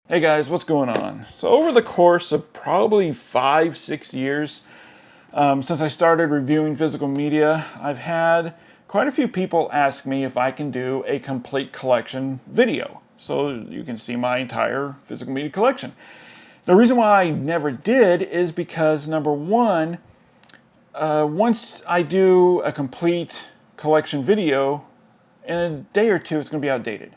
Hey guys, what's going on? So over the course of probably 5-6 years, since I started reviewing physical media, I've had quite a few people ask me if I can do a complete collection video. So you can see my entire physical media collection. The reason why I never did is because, number one, once I do a complete collection video, in a day or two it's going to be outdated.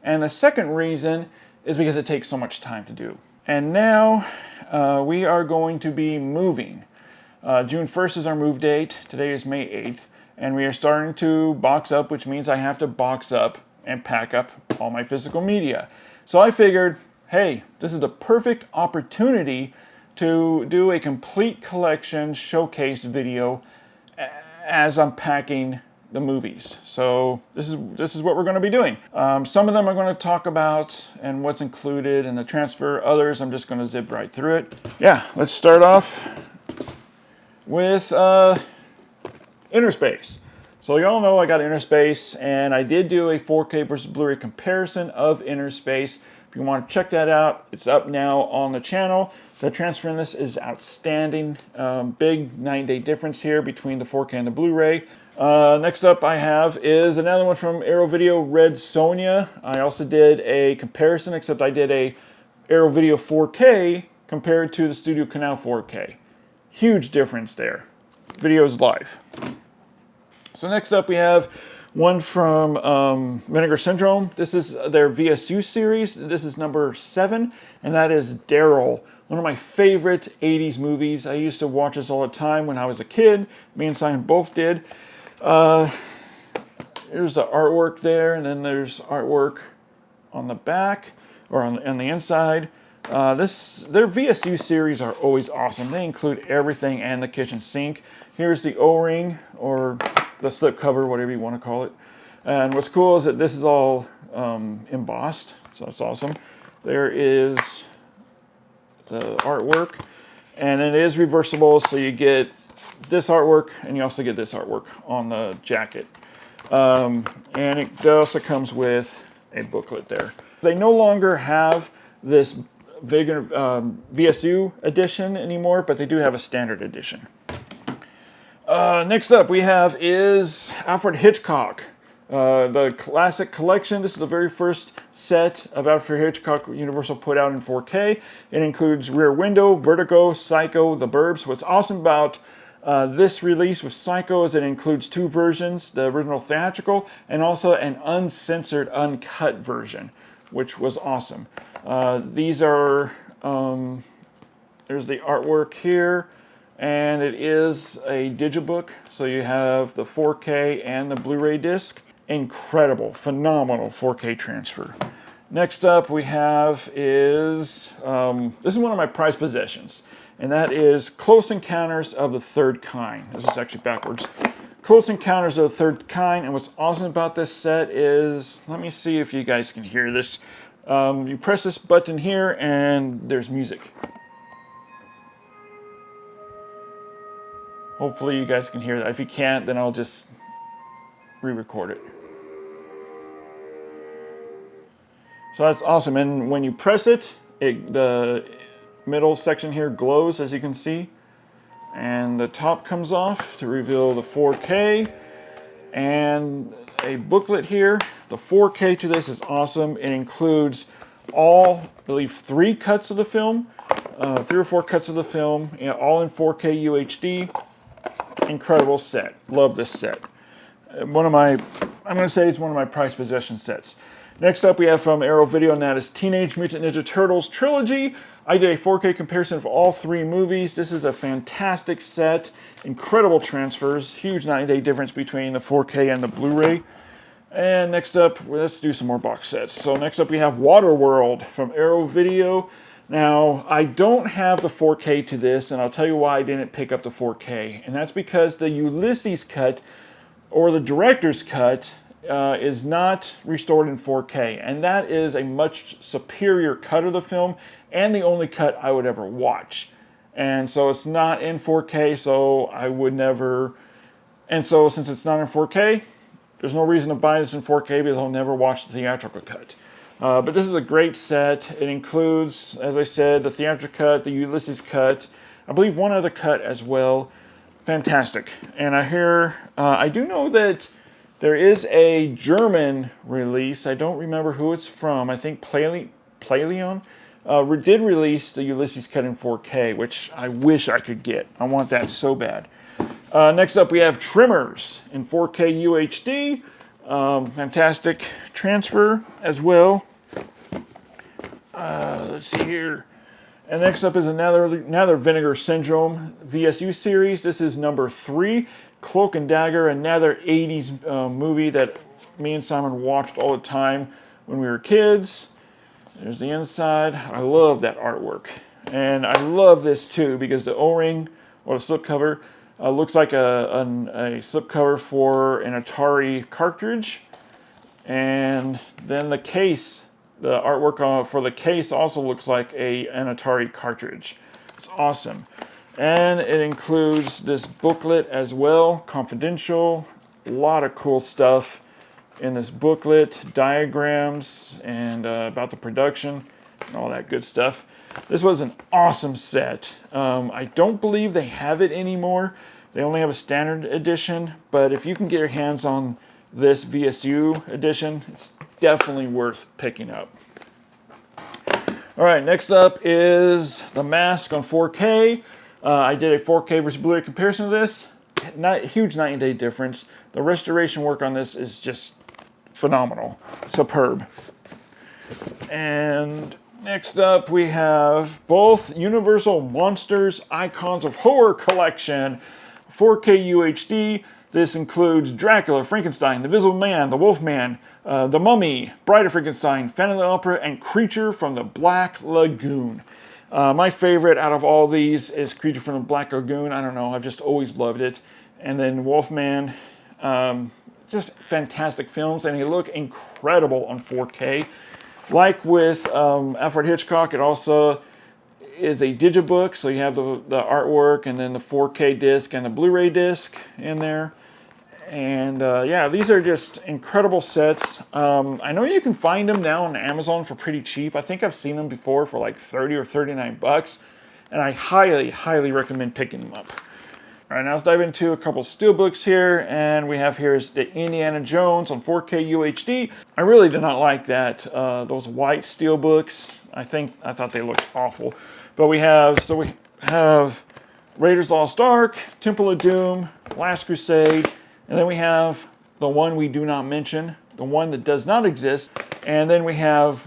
And the second reason is because it takes so much time to do. And now we are going to be moving. June 1st is our move date. Today is May 8th. And we are starting to box up, which means I have to box up and pack up all my physical media. So I figured, hey, this is the perfect opportunity to do a complete collection showcase video as I'm packing the movies. So this is what we're going to be doing. Some of them I'm going to talk about and what's included in the transfer. Others I'm just going to zip right through it. Yeah, let's start off with Interspace. So y'all know I got Interspace, and I did do a 4K versus Blu-ray comparison of Interspace. If you want to check that out, it's up now on the channel. The transfer in this is outstanding. Big 9-day difference here between the 4K and the Blu-ray. Next up I have is another one from Arrow Video, Red Sonja. I also did a comparison, except I did a Arrow Video 4K compared to the Studio Canal 4K. Huge difference there. Video's live. So next up we have one from Vinegar Syndrome. This is their VSU series. This is number 7, and that is Daryl. One of my favorite 80s movies. I used to watch this all the time when I was a kid. Me and Simon both did. Here's the artwork there, and then there's artwork on the back, or on the inside. Their VSU series are always awesome. They include everything and the kitchen sink. Here's the O-ring, or the slip cover, whatever you want to call it. And what's cool is that this is all embossed, so that's awesome. There is the artwork, and it is reversible, so you get this artwork, and you also get this artwork on the jacket. And it also comes with a booklet there. They no longer have this VSU edition anymore, but they do have a standard edition. Next up we have is Alfred Hitchcock. The classic collection. This is the very first set of Alfred Hitchcock Universal put out in 4K. It includes Rear Window, Vertigo, Psycho, The Burbs. What's awesome about this release with Psycho is it includes 2 versions, the original theatrical and also an uncensored, uncut version, which was awesome. These are, there's the artwork here, and it is a digibook, so you have the 4K and the Blu-ray disc. Incredible, phenomenal 4K transfer. Next up we have is, this is one of my prized possessions, and that is Close Encounters of the Third Kind. This is actually backwards. Close Encounters of the Third Kind, and what's awesome about this set is, let me see if you guys can hear this. You press this button here and there's music. Hopefully you guys can hear that. If you can't, then I'll just re-record it. So that's awesome, and when you press it, the middle section here glows, as you can see, and the top comes off to reveal the 4K, and a booklet here. The 4K to this is awesome. It includes all, I believe, 3 cuts of the film, 3 or 4 cuts of the film, all in 4K UHD. Incredible set. Love this set. I'm going to say it's one of my prized possession sets. Next up we have from Arrow Video, and that is Teenage Mutant Ninja Turtles Trilogy. I did a 4K comparison of all 3 movies. This is a fantastic set. Incredible transfers. Huge 9-day difference between the 4K and the Blu-ray. And next up, let's do some more box sets. So next up we have Waterworld from Arrow Video. Now, I don't have the 4K to this, and I'll tell you why I didn't pick up the 4K. And that's because the Ulysses cut, or the director's cut, is not restored in 4K. And that is a much superior cut of the film, and the only cut I would ever watch. And so it's not in 4K, so I would never... And so since it's not in 4K, there's no reason to buy this in 4K because I'll never watch the theatrical cut. But this is a great set. It includes, as I said, the theatrical cut, the Ulysses cut, I believe one other cut as well. Fantastic. And I do know that there is a German release. I don't remember who it's from. I think Playleon did release the Ulysses cut in 4K, which I wish I could get. I want that so bad. Next up, we have Tremors in 4K UHD. Fantastic transfer as well. Let's see here. And next up is another Vinegar Syndrome VSU series. This is number 3, Cloak and Dagger, another 80s movie that me and Simon watched all the time when we were kids. There's the inside. I love that artwork. And I love this too because the O-ring, or the slipcover, looks like a slipcover for an Atari cartridge. And then the case, the artwork for the case also looks like an Atari cartridge. It's awesome. And it includes this booklet as well, confidential. A lot of cool stuff in this booklet, diagrams, and about the production, and all that good stuff. This was an awesome set. I don't believe they have it anymore. They only have a standard edition, but if you can get your hands on this VSU edition, it's definitely worth picking up. All right, next up is The Mask on 4K. I did a 4K versus Blu-ray comparison of this. Not a huge night and day difference. The restoration work on this is just phenomenal, superb. And next up, we have both Universal Monsters Icons of Horror Collection, 4K UHD. This includes Dracula, Frankenstein, The Invisible Man, The Wolfman, The Mummy, Bride of Frankenstein, Phantom of the Opera, and Creature from the Black Lagoon. My favorite out of all these is Creature from the Black Lagoon. I don't know, I've just always loved it. And then Wolfman, just fantastic films, and they look incredible on 4K. Like with Alfred Hitchcock, it also is a digibook, so you have the artwork and then the 4K disc and the Blu-ray disc in there. And yeah, these are just incredible sets. I know you can find them now on Amazon for pretty cheap. I think I've seen them before for like 30 or 39 bucks, and I highly, highly recommend picking them up. All right, now let's dive into a couple steelbooks here, and we have here is the Indiana Jones on 4K UHD. I really did not like that, those white steelbooks. I thought they looked awful. But we have Raiders Lost Ark, Temple of Doom, Last Crusade, and then we have the one we do not mention, the one that does not exist, and then we have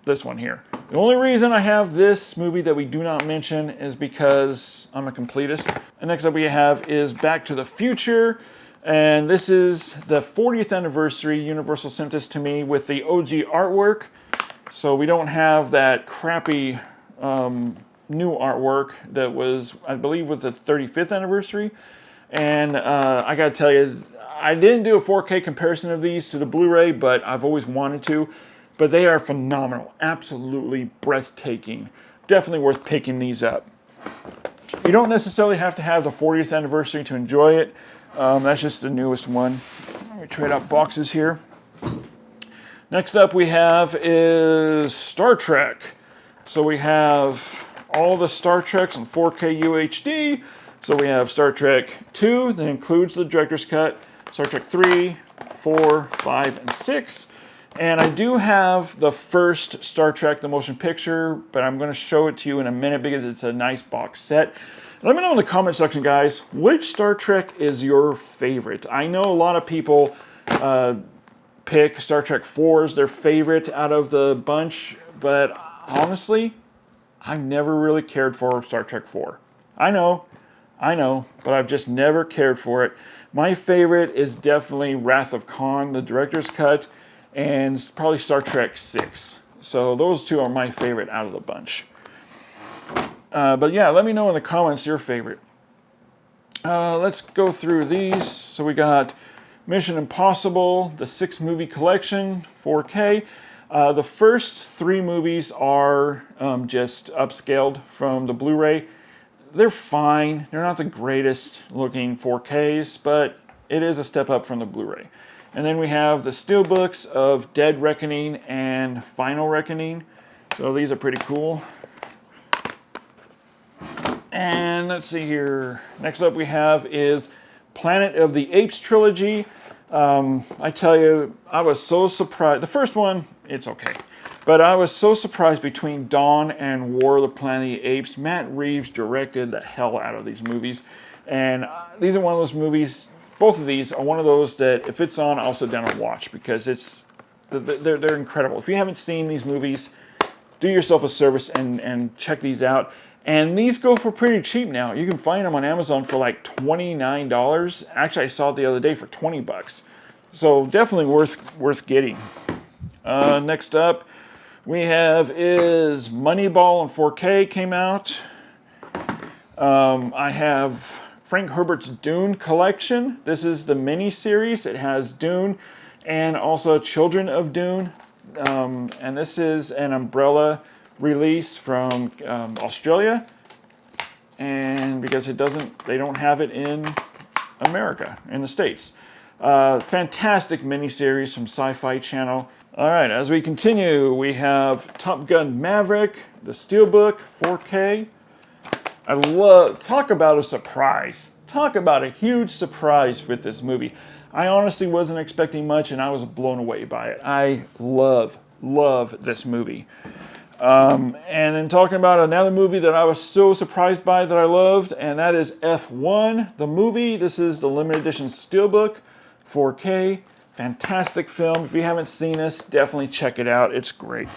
this one here. The only reason I have this movie that we do not mention is because I'm a completist. And next up we have is Back to the Future, and this is the 40th anniversary. Universal sent this to me with the OG artwork, so we don't have that crappy new artwork that was, I believe, with the 35th anniversary. And I gotta tell you, I didn't do a 4K comparison of these to the Blu-ray, but I've always wanted to. But they are phenomenal, absolutely breathtaking. Definitely worth picking these up. You don't necessarily have to have the 40th anniversary to enjoy it. That's just the newest one. Let me trade out boxes here. Next up we have is Star Trek. So we have all the Star Treks on 4K UHD. So we have Star Trek 2, that includes the director's cut, Star Trek 3, 4, 5, and 6. And I do have the first Star Trek, the motion picture, but I'm going to show it to you in a minute because it's a nice box set. Let me know in the comment section, guys, which Star Trek is your favorite? I know a lot of people pick Star Trek 4 as their favorite out of the bunch, but honestly, I've never really cared for Star Trek 4. I know, but I've just never cared for it. My favorite is definitely Wrath of Khan, the director's cut, and probably Star Trek 6. So those two are my favorite out of the bunch. But yeah, let me know in the comments your favorite. Let's go through these. So we got Mission Impossible, the 6-movie collection, 4K. The first 3 movies are just upscaled from the Blu-ray. They're fine. They're not the greatest looking 4Ks, but it is a step up from the Blu-ray. And then we have the steelbooks of Dead Reckoning and Final Reckoning. So these are pretty cool. And let's see here. Next up we have is Planet of the Apes trilogy. I tell you, I was so surprised. The first one, it's okay. But I was so surprised between Dawn and War of the Planet of the Apes. Matt Reeves directed the hell out of these movies. And these are one of those movies, both of these are one of those that if it's on, I'll sit down and watch because they're incredible. If you haven't seen these movies, do yourself a service and check these out. And these go for pretty cheap now. You can find them on Amazon for like $29. Actually, I saw it the other day for 20 bucks. So definitely worth getting. Next up, we have is Moneyball in 4K came out. I have Frank Herbert's Dune collection. This is the mini series. It has Dune and also Children of Dune. And this is an umbrella release from Australia, and because they don't have it in America, in the States. Fantastic miniseries from Sci-Fi Channel. All right, as we continue, we have Top Gun Maverick, the Steelbook, 4K. Talk about a surprise. Talk about a huge surprise with this movie. I honestly wasn't expecting much, and I was blown away by it. I love this movie. And then talking about another movie that I was so surprised by that I loved, and that is F1, the movie. This is the limited edition Steelbook, 4K. Fantastic film. If you haven't seen this, definitely check it out. It's great.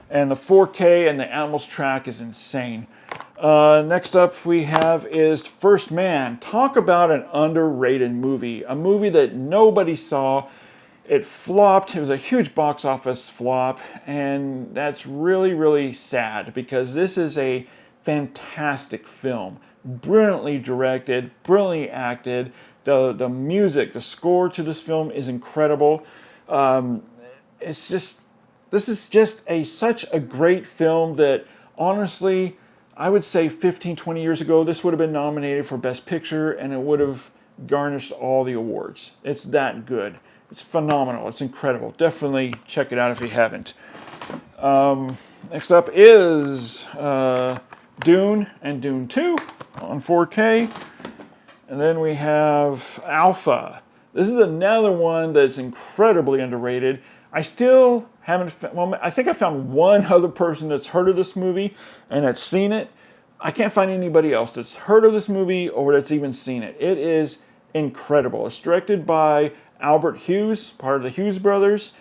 And the 4K and the Animals track is insane. Next up we have is First Man. Talk about an underrated movie. A movie that nobody saw. It flopped. It was a huge box office flop, and that's really, really sad because this is a fantastic film. Brilliantly directed, brilliantly acted. The music, the score to this film is incredible. This is just such a great film that honestly, I would say 15, 20 years ago, this would have been nominated for Best Picture and it would have garnished all the awards. It's that good. It's phenomenal. It's incredible. Definitely check it out if you haven't. Next up is Dune and Dune 2 on 4K. And then we have Alpha. This is another one that's incredibly underrated. I still haven't, I think I found one other person that's heard of this movie and that's seen it. I can't find anybody else that's heard of this movie or that's even seen it. It is incredible. It's directed by Albert Hughes, part of the Hughes brothers.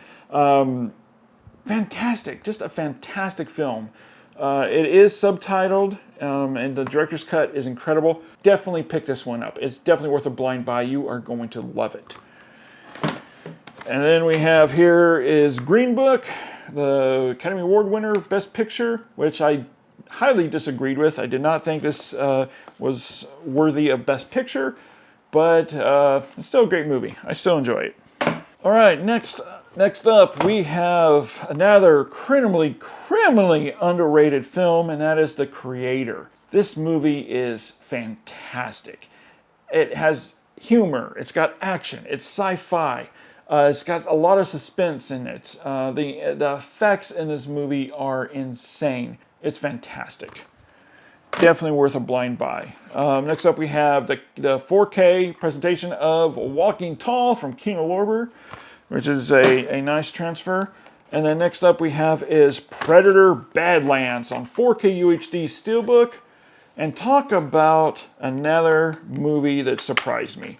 Fantastic, just a fantastic film. It is subtitled, and the director's cut is incredible. Definitely pick this one up. It's definitely worth a blind buy. You are going to love it. And then we have here is Green Book, the Academy Award winner, Best Picture, which I highly disagreed with. I did not think this was worthy of Best Picture, but it's still a great movie. I still enjoy it. All right, next up we have another criminally underrated film, and that is The Creator. This movie is fantastic. It has humor, it's got action, it's sci-fi, it's got a lot of suspense in it. The effects in this movie are insane. It's fantastic. Definitely worth a blind buy. Next up we have the 4K presentation of Walking Tall from Kino Lorber, which is a nice transfer. And then next up we have is Predator Badlands on 4K UHD Steelbook. And talk about another movie that surprised me.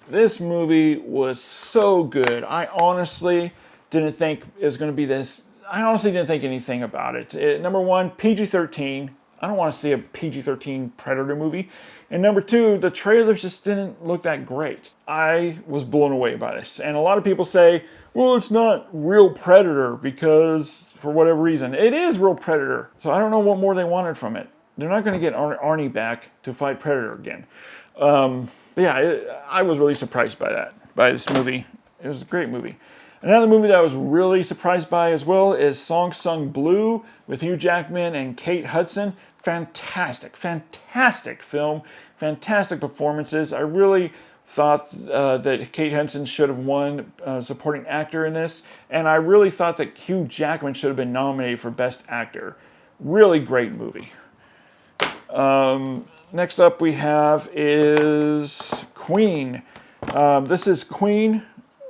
This movie was so good. I honestly didn't think it was going to be this. I honestly didn't think anything about it. Number one, PG-13. I don't want to see a PG-13 Predator movie. And number two, the trailers just didn't look that great. I was blown away by this. And a lot of people say, well, it's not real Predator because for whatever reason. It is real Predator. So I don't know what more they wanted from it. They're not going to get Arnie back to fight Predator again. But yeah, I was really surprised by this movie. It was a great movie. Another movie that I was really surprised by as well is Song Sung Blue with Hugh Jackman and Kate Hudson. Fantastic film. Fantastic performances. I really thought that Kate Hudson should have won supporting actor in this, and I really thought that Hugh Jackman should have been nominated for Best Actor. Really great movie. Next up we have is Queen. This is Queen,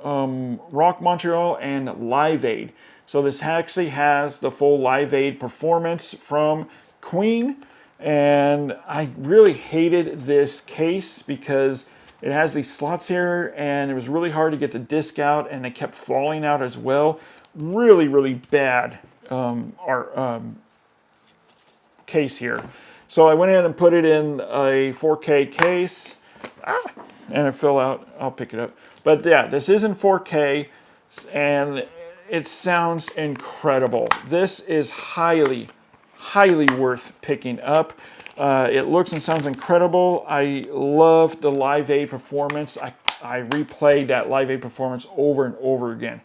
Rock Montreal, and Live Aid. So this actually has the full Live Aid performance from Queen, and I really hated this case because it has these slots here, and it was really hard to get the disc out, and they kept falling out as well. Really, really bad case here. So I went in and put it in a 4K case, and it fell out. I'll pick it up. But yeah, this is in 4K, and it sounds incredible. This is highly, highly worth picking up. It looks and sounds incredible. I love the Live Aid performance. I replayed that Live Aid performance over and over again.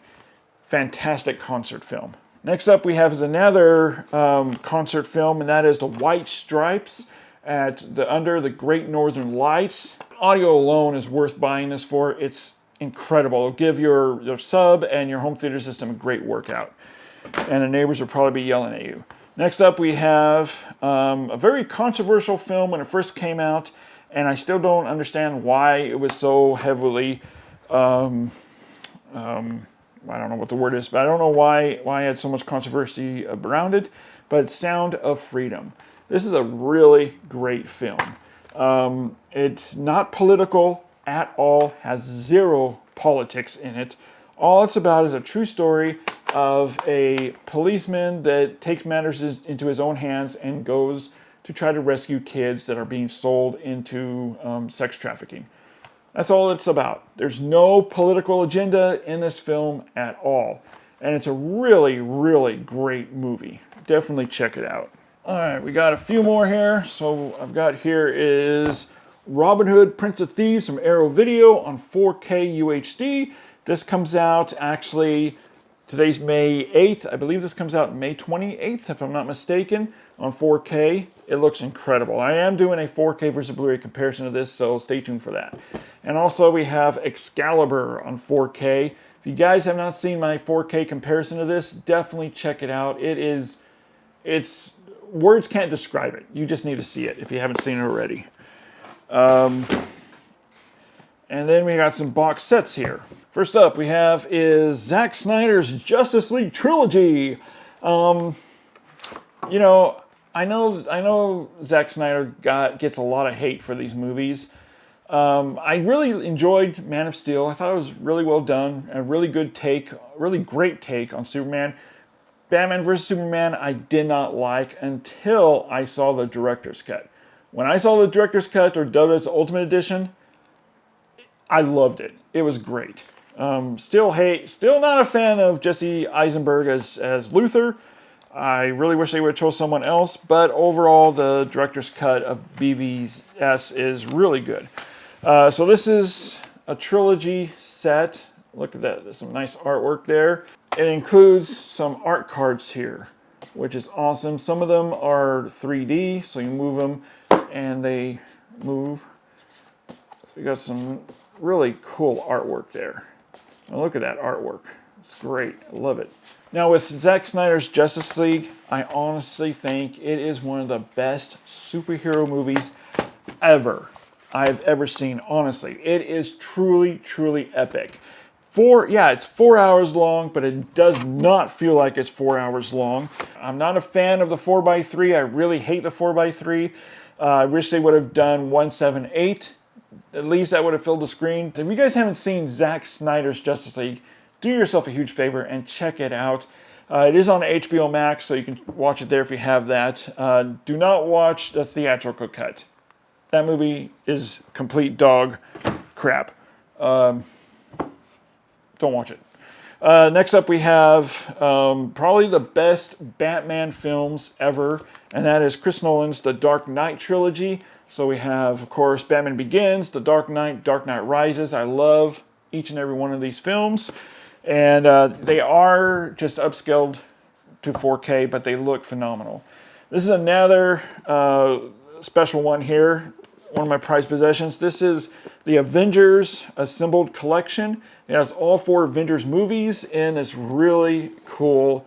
Fantastic concert film. Next up we have is another concert film, and that is The White Stripes under the Great Northern Lights. Audio alone is worth buying this for. It's incredible. It'll give your sub and your home theater system a great workout. And the neighbors will probably be yelling at you. Next up we have a very controversial film when it first came out, and I still don't understand why it was so heavily, I don't know what the word is, but I don't know why I had so much controversy around it, but it's Sound of Freedom. This is a really great film. It's not political at all, has zero politics in it. All it's about is a true story of a policeman that takes matters into his own hands and goes to try to rescue kids that are being sold into sex trafficking. That's all it's about. There's no political agenda in this film at all. And it's a really, really great movie. Definitely check it out. All right, we got a few more here. So I've got here is Robin Hood, Prince of Thieves from Arrow Video on 4K UHD. This comes out actually, today's May 8th. I believe this comes out May 28th, if I'm not mistaken, on 4K. It looks incredible. I am doing a 4K versus Blu-ray comparison of this, so stay tuned for that. And also we have Excalibur on 4K. If you guys have not seen my 4K comparison of this, definitely check it out. It's words can't describe it. You just need to see it if you haven't seen it already. And then we got some box sets here. First up we have is Zack Snyder's Justice League trilogy. You know, I know Zack Snyder gets a lot of hate for these movies. I really enjoyed Man of Steel. I thought it was really well done. A really good take, really great take on Superman. Batman vs. Superman I did not like until I saw the director's cut. When I saw the director's cut, or dubbed as the Ultimate Edition, I loved it. It was great. Still not a fan of Jesse Eisenberg as Luthor. I really wish they would have chose someone else, but overall the director's cut of BVS is really good. So this is a trilogy set. Look at that, there's some nice artwork there. It includes some art cards here, which is awesome. Some of them are 3D, so you move them and they move. So you got some really cool artwork there. Now look at that artwork. It's great. I love it. Now with Zack Snyder's Justice League, I honestly think it is one of the best superhero movies ever I've ever seen, honestly. It is truly, truly epic. It's 4 hours long, but it does not feel like it's 4 hours long. I'm not a fan of the 4x3. I really hate the 4x3. I wish they would have done 178. At least that would have filled the screen. If you guys haven't seen Zack Snyder's Justice League, do yourself a huge favor and check it out. It is on HBO Max, so you can watch it there if you have that. Do not watch the theatrical cut. That movie is complete dog crap. Don't watch it. Next up we have probably the best Batman films ever, and that is Chris Nolan's The Dark Knight trilogy. So we have, of course, Batman Begins, The Dark Knight, Dark Knight Rises. I love each and every one of these films. And they are just upscaled to 4K, but they look phenomenal. This is another special one here. one of my prized possessions. This is the Avengers Assembled Collection. It has all 4 Avengers movies in this really cool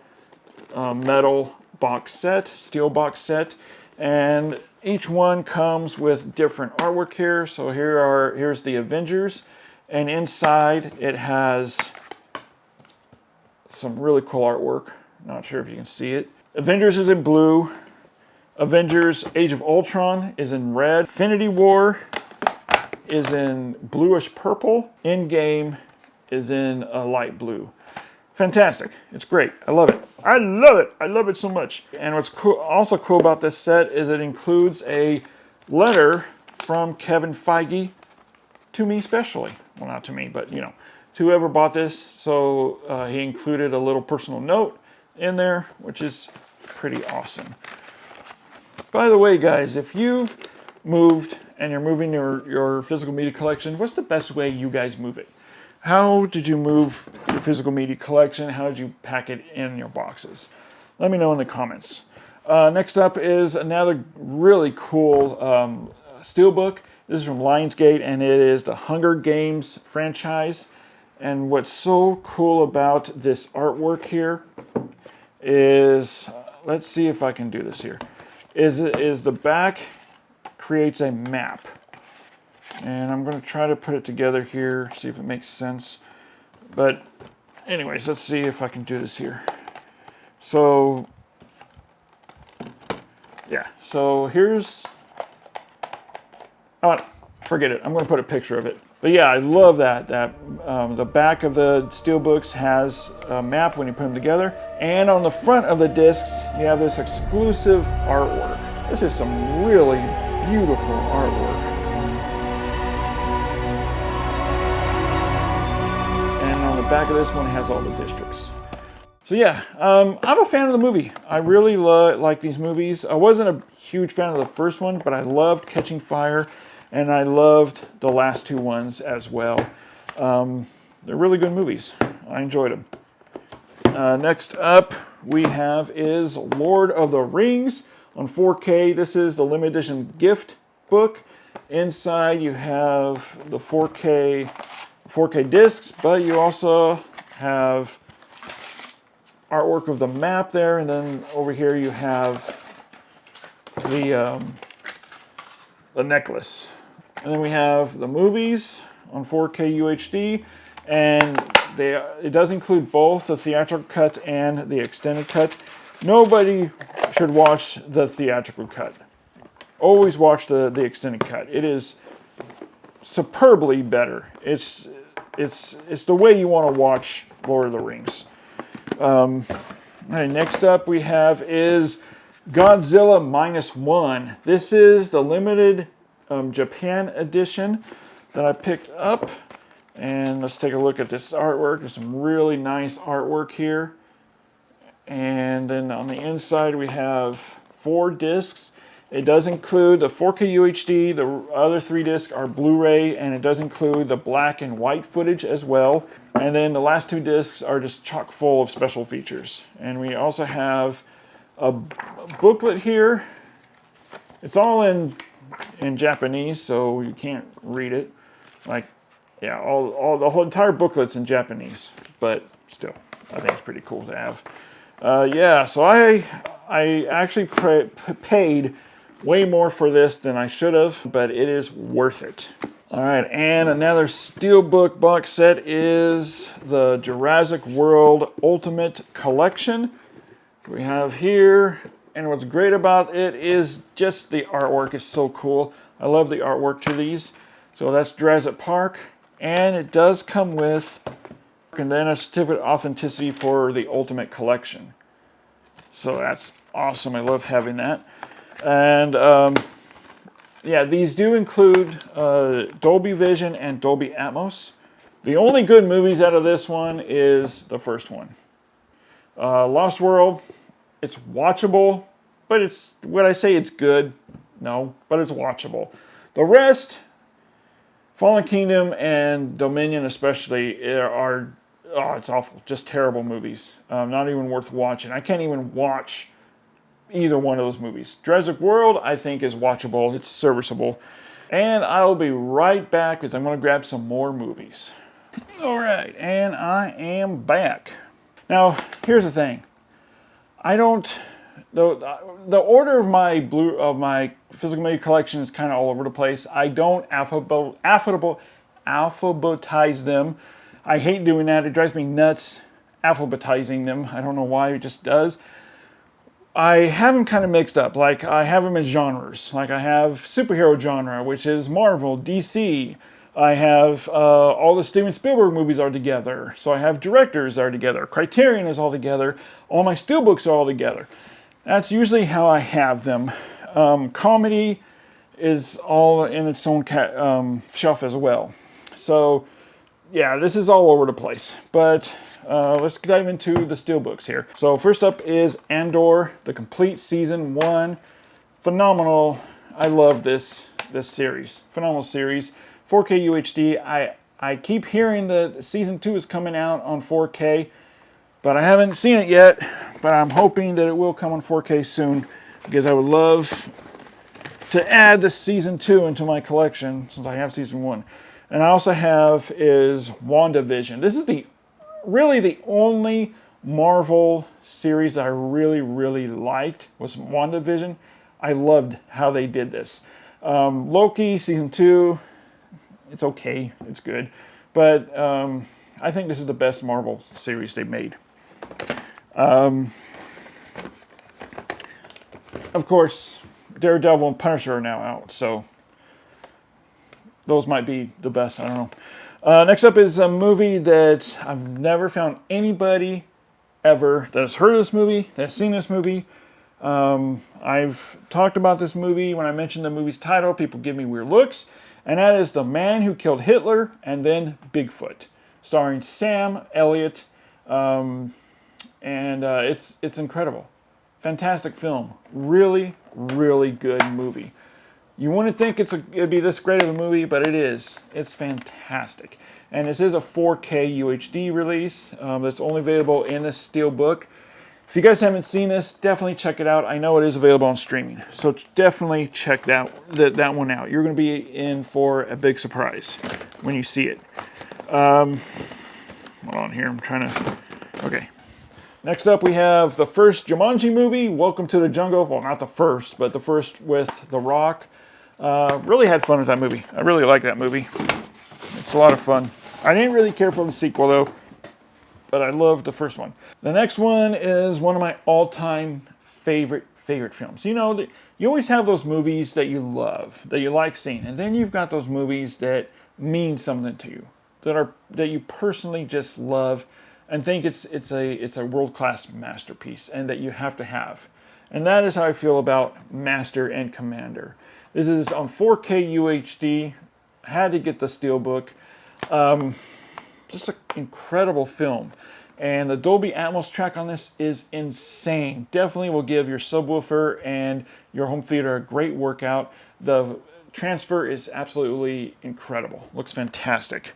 metal box set, steel box set. And each one comes with different artwork here. So here's the Avengers. And inside it has some really cool artwork. Not sure if you can see it. Avengers is in blue. Avengers Age of Ultron is in red. Infinity War is in bluish purple. Endgame is in a light blue. Fantastic. It's great. I love it. I love it. I love it so much. And what's also cool about this set is it includes a letter from Kevin Feige to me especially. Well, not to me, but to whoever bought this. So he included a little personal note in there, which is pretty awesome. By the way, guys, if you've moved and you're moving your physical media collection, what's the best way you guys move it? How did you move your physical media collection? How did you pack it in your boxes? Let me know in the comments. Next up is another really cool steelbook. This is from Lionsgate, and it is the Hunger Games franchise. And what's so cool about this artwork here is, let's see if I can do this here, is the back creates a map. And I'm going to try to put it together here, see if it makes sense. But anyways, let's see if I can do this here. So, yeah. So here's... Oh, forget it. I'm going to put a picture of it. But yeah, I love that. The back of the steelbooks has a map when you put them together. And on the front of the discs, you have this exclusive artwork. This is some really beautiful artwork. Back of this one has all the districts. So yeah, I'm a fan of the movie. I really like these movies. I wasn't a huge fan of the first one, but I loved Catching Fire, and I loved the last 2 ones as well. They're really good movies. I enjoyed them. Next up we have is Lord of the Rings on 4K. This is the limited edition gift book. Inside you have the 4K discs, but you also have artwork of the map there, and then over here you have the necklace. And then we have the movies on 4K UHD, and it does include both the theatrical cut and the extended cut. Nobody should watch the theatrical cut. Always watch the extended cut. It is superbly better. It's the way you want to watch Lord of the Rings. All right, next up we have is Godzilla -1. This is the limited Japan edition that I picked up. And let's take a look at this artwork. There's some really nice artwork here. And then on the inside we have 4 discs. It does include the 4K UHD, the other 3 discs are Blu-ray, and it does include the black and white footage as well. And then the last 2 discs are just chock full of special features. And we also have a booklet here. It's all in Japanese, so you can't read it. Like, yeah, the whole entire booklet's in Japanese, but still, I think it's pretty cool to have. Yeah, so I actually paid way more for this than I should have, but it is worth it. All right, and another steelbook box set is the Jurassic World Ultimate Collection. We have here, and what's great about it is just the artwork is so cool. I love the artwork to these. So that's Jurassic Park, and it does come with, and then a certificate of authenticity for the Ultimate Collection. So that's awesome. I love having that. And yeah, these do include Dolby Vision and Dolby Atmos. The only good movies out of this one is the first one. Lost World, it's watchable, but it's, would I say it's good? No, but it's watchable. The rest, Fallen Kingdom and Dominion especially, are, oh, it's awful, just terrible movies. Not even worth watching. I can't even watch either one of those movies. Jurassic World, I think, is watchable. It's serviceable. And I will be right back because I'm going to grab some more movies. All right, and I am back. Now, here's the thing. The order of my physical media collection is kind of all over the place. I don't alphabetize them. I hate doing that. It drives me nuts alphabetizing them. I don't know why, it just does. I have them kind of mixed up. Like, I have them in genres. Like, I have superhero genre, which is Marvel, DC. I have all the Steven Spielberg movies are together. So I have directors are together. Criterion is all together. All my steelbooks are all together. That's usually how I have them. Comedy is all in its own shelf as well. So, yeah, this is all over the place. But let's dive into the steelbooks here. So first up is Andor, the complete season 1. Phenomenal. I love this series. Phenomenal series. 4K UHD. I keep hearing that season 2 is coming out on 4K, but I haven't seen it yet. But I'm hoping that it will come on 4K soon, because I would love to add the season 2 into my collection since I have season 1. And I also have is WandaVision. This is really the only Marvel series I really, really liked was WandaVision. I loved how they did this. Loki season 2, it's okay, it's good, but I think this is the best Marvel series they've made. Of course, Daredevil and Punisher are now out, so those might be the best, I don't know. Next up is a movie that I've never found anybody ever that has heard of this movie, that has seen this movie. I've talked about this movie. When I mention the movie's title, people give me weird looks. And that is The Man Who Killed Hitler and Then Bigfoot, starring Sam Elliott. It's incredible. Fantastic film. Really, really good movie. You wouldn't think it'd be this great of a movie, but it is. It's fantastic. And this is a 4K UHD release that's only available in this steelbook. If you guys haven't seen this, definitely check it out. I know it is available on streaming, so definitely check that one out. You're going to be in for a big surprise when you see it. Hold on here, I'm trying to... Okay. Next up, we have the first Jumanji movie, Welcome to the Jungle. Well, not the first, but the first with The Rock. Really had fun with that movie. I really like that movie. It's a lot of fun. I didn't really care for the sequel, though, but I loved the first one. The next one is one of my all-time favorite films. You know, you always have those movies that you love, that you like seeing, and then you've got those movies that mean something to you, that you personally just love and think it's a world-class masterpiece and that you have to have. And that is how I feel about Master and Commander. This is on 4K UHD. Had to get the steelbook. Just an incredible film. And the Dolby Atmos track on this is insane. Definitely will give your subwoofer and your home theater a great workout. The transfer is absolutely incredible. Looks fantastic.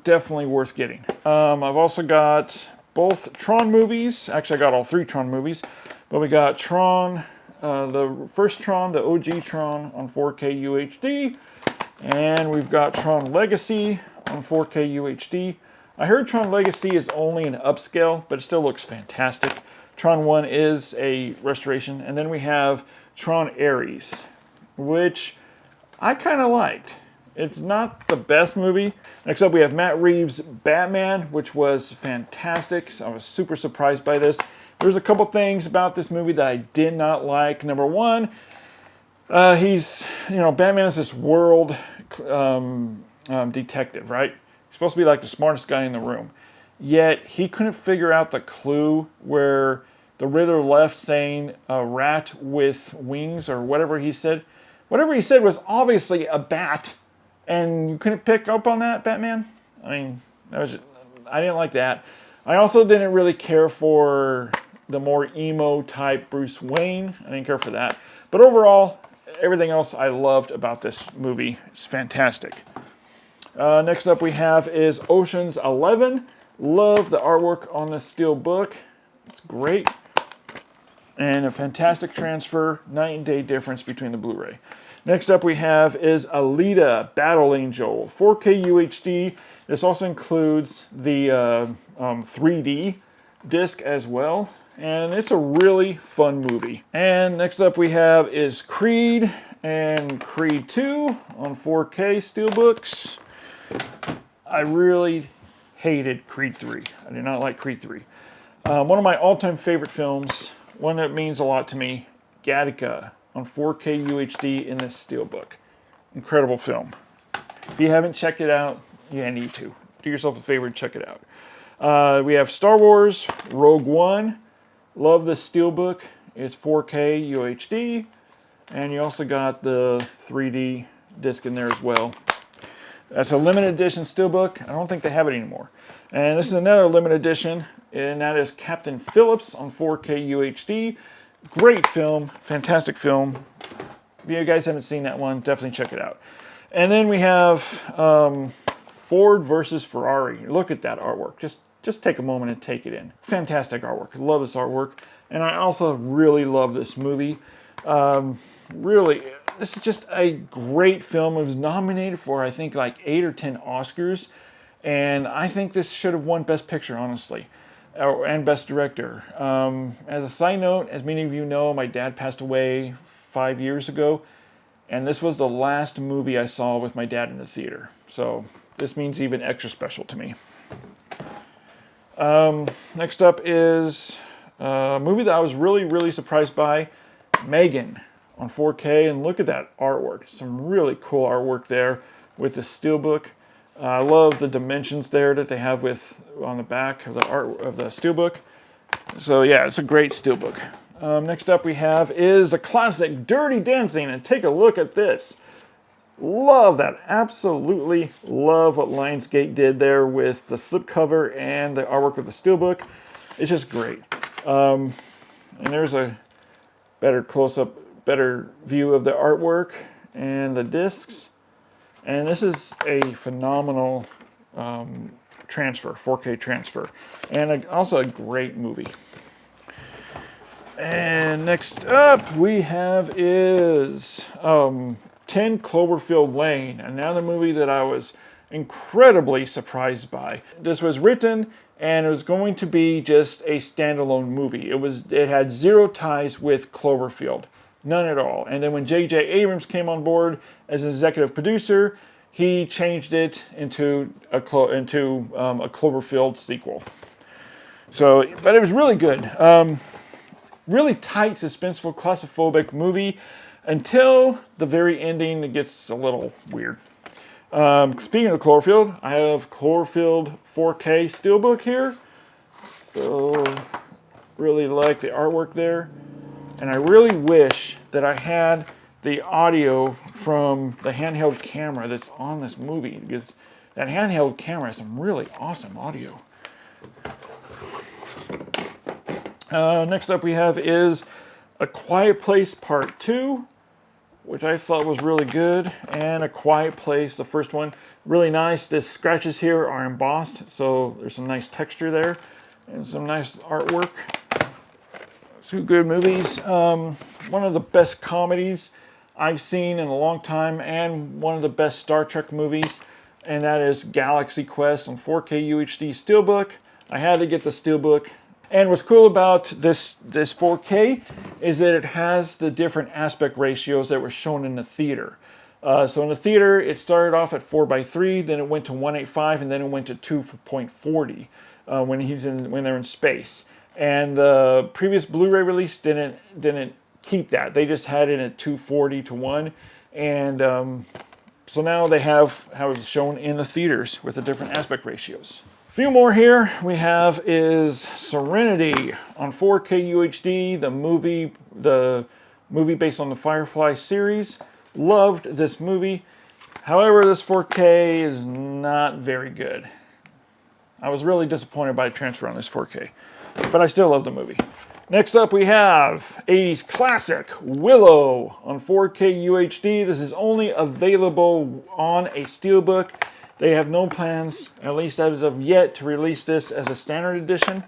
Definitely worth getting. I've also got both Tron movies. Actually, I got all 3 Tron movies. But we got Tron, the first Tron, the OG Tron on 4K UHD. And we've got Tron Legacy on 4K UHD. I heard Tron Legacy is only an upscale, but it still looks fantastic. Tron 1 is a restoration. And then we have Tron Ares, which I kind of liked. It's not the best movie. Next up, we have Matt Reeves' Batman, which was fantastic. So I was super surprised by this. There's a couple things about this movie that I did not like. Number one, Batman is this world detective, right? He's supposed to be like the smartest guy in the room. Yet, he couldn't figure out the clue where the Riddler left saying a rat with wings or whatever he said. Whatever he said was obviously a bat. And you couldn't pick up on that, Batman? I mean, I didn't like that. I also didn't really care for the more emo type Bruce Wayne. I didn't care for that. But overall, everything else I loved about this movie. It's fantastic. Next up we have is Ocean's 11. Love the artwork on this steel book. It's great. And a fantastic transfer. Night and day difference between the Blu-ray. Next up we have is Alita Battle Angel, 4K UHD. This also includes the 3D disc as well, and it's a really fun movie. And next up we have is Creed and Creed 2 on 4K Steelbooks. I really hated Creed 3. I did not like Creed 3. One of my all-time favorite films, one that means a lot to me, Gattaca on 4K UHD in this steelbook. Incredible film. If you haven't checked it out, you need to. Do yourself a favor and check it out. We have Star Wars Rogue One. Love this steelbook. It's 4K UHD. And you also got the 3D disc in there as well. That's a limited edition steelbook. I don't think they have it anymore. And this is another limited edition, and that is Captain Phillips on 4K UHD. Great film, fantastic film. If you guys haven't seen that one, definitely check it out. And then we have Ford versus Ferrari. Look at that artwork. Just take a moment and take it in. Fantastic artwork. I love this artwork. And I also really love this movie. Really, this is just a great film. It was nominated for, I think, like 8 or 10 Oscars. And I think this should have won Best Picture, honestly, and Best Director. As a side note, as many of you know, my dad passed away 5 years ago. And this was the last movie I saw with my dad in the theater. So this means even extra special to me. Next up is a movie that I was really surprised by, Megan on 4K, and look at that artwork. Some really cool artwork there with the steelbook. I love the dimensions there that they have on the back of the art of the steelbook. So yeah, it's a great steelbook. Next up we have is a classic, Dirty Dancing, and take a look at this. Love that. Absolutely love what Lionsgate did there with the slipcover and the artwork of the steelbook. It's just great. And there's a better close-up, better view of the artwork and the discs. And this is a phenomenal transfer, 4K transfer. And also a great movie. And next up we have is 10 Cloverfield Lane, another movie that I was incredibly surprised by. This was written and it was going to be just a standalone movie. It had zero ties with Cloverfield, none at all. And then when J.J. Abrams came on board as an executive producer, he changed it into a Cloverfield sequel. So, but it was really good. Really tight, suspenseful, claustrophobic movie until the very ending. It gets a little weird. Speaking of Cloverfield, I have Cloverfield 4K Steelbook here. So, really like the artwork there. And I really wish that I had the audio from the handheld camera that's on this movie, because that handheld camera has some really awesome audio. Next up we have is A Quiet Place Part 2, which I thought was really good, and A Quiet Place, the first one, really nice. The scratches here are embossed, so there's some nice texture there, and some nice artwork. Two good movies. One of the best comedies I've seen in a long time, and one of the best Star Trek movies, and that is Galaxy Quest on 4K UHD Steelbook. I had to get the Steelbook. And what's cool about this 4K is that it has the different aspect ratios that were shown in the theater. So in the theater, it started off at 4:3, then it went to 1:8:5, and then it went to 2:40 when they're in space. And the previous Blu-ray release didn't keep that. They just had it at 2:40:1, and so now they have how it's shown in the theaters with the different aspect ratios. A few more here we have is Serenity on 4K UHD, the movie based on the Firefly series. Loved this movie. However, this 4K is not very good. I was really disappointed by the transfer on this 4K, but I still love the movie. Next up we have 80s classic Willow on 4K UHD. This is only available on a Steelbook. They have no plans, at least as of yet, to release this as a standard edition.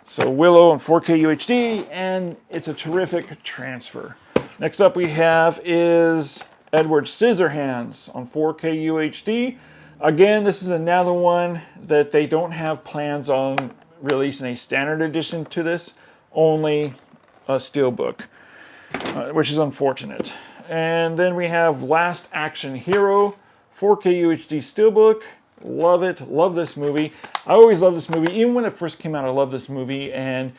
So Willow on 4K UHD, and it's a terrific transfer. Next up we have is Edward Scissorhands on 4K UHD. Again, this is another one that they don't have plans on releasing a standard edition to this, only a steelbook, which is unfortunate. And then we have Last Action Hero, 4K UHD steelbook. Love it, love this movie. I always loved this movie, even when it first came out. I loved this movie, and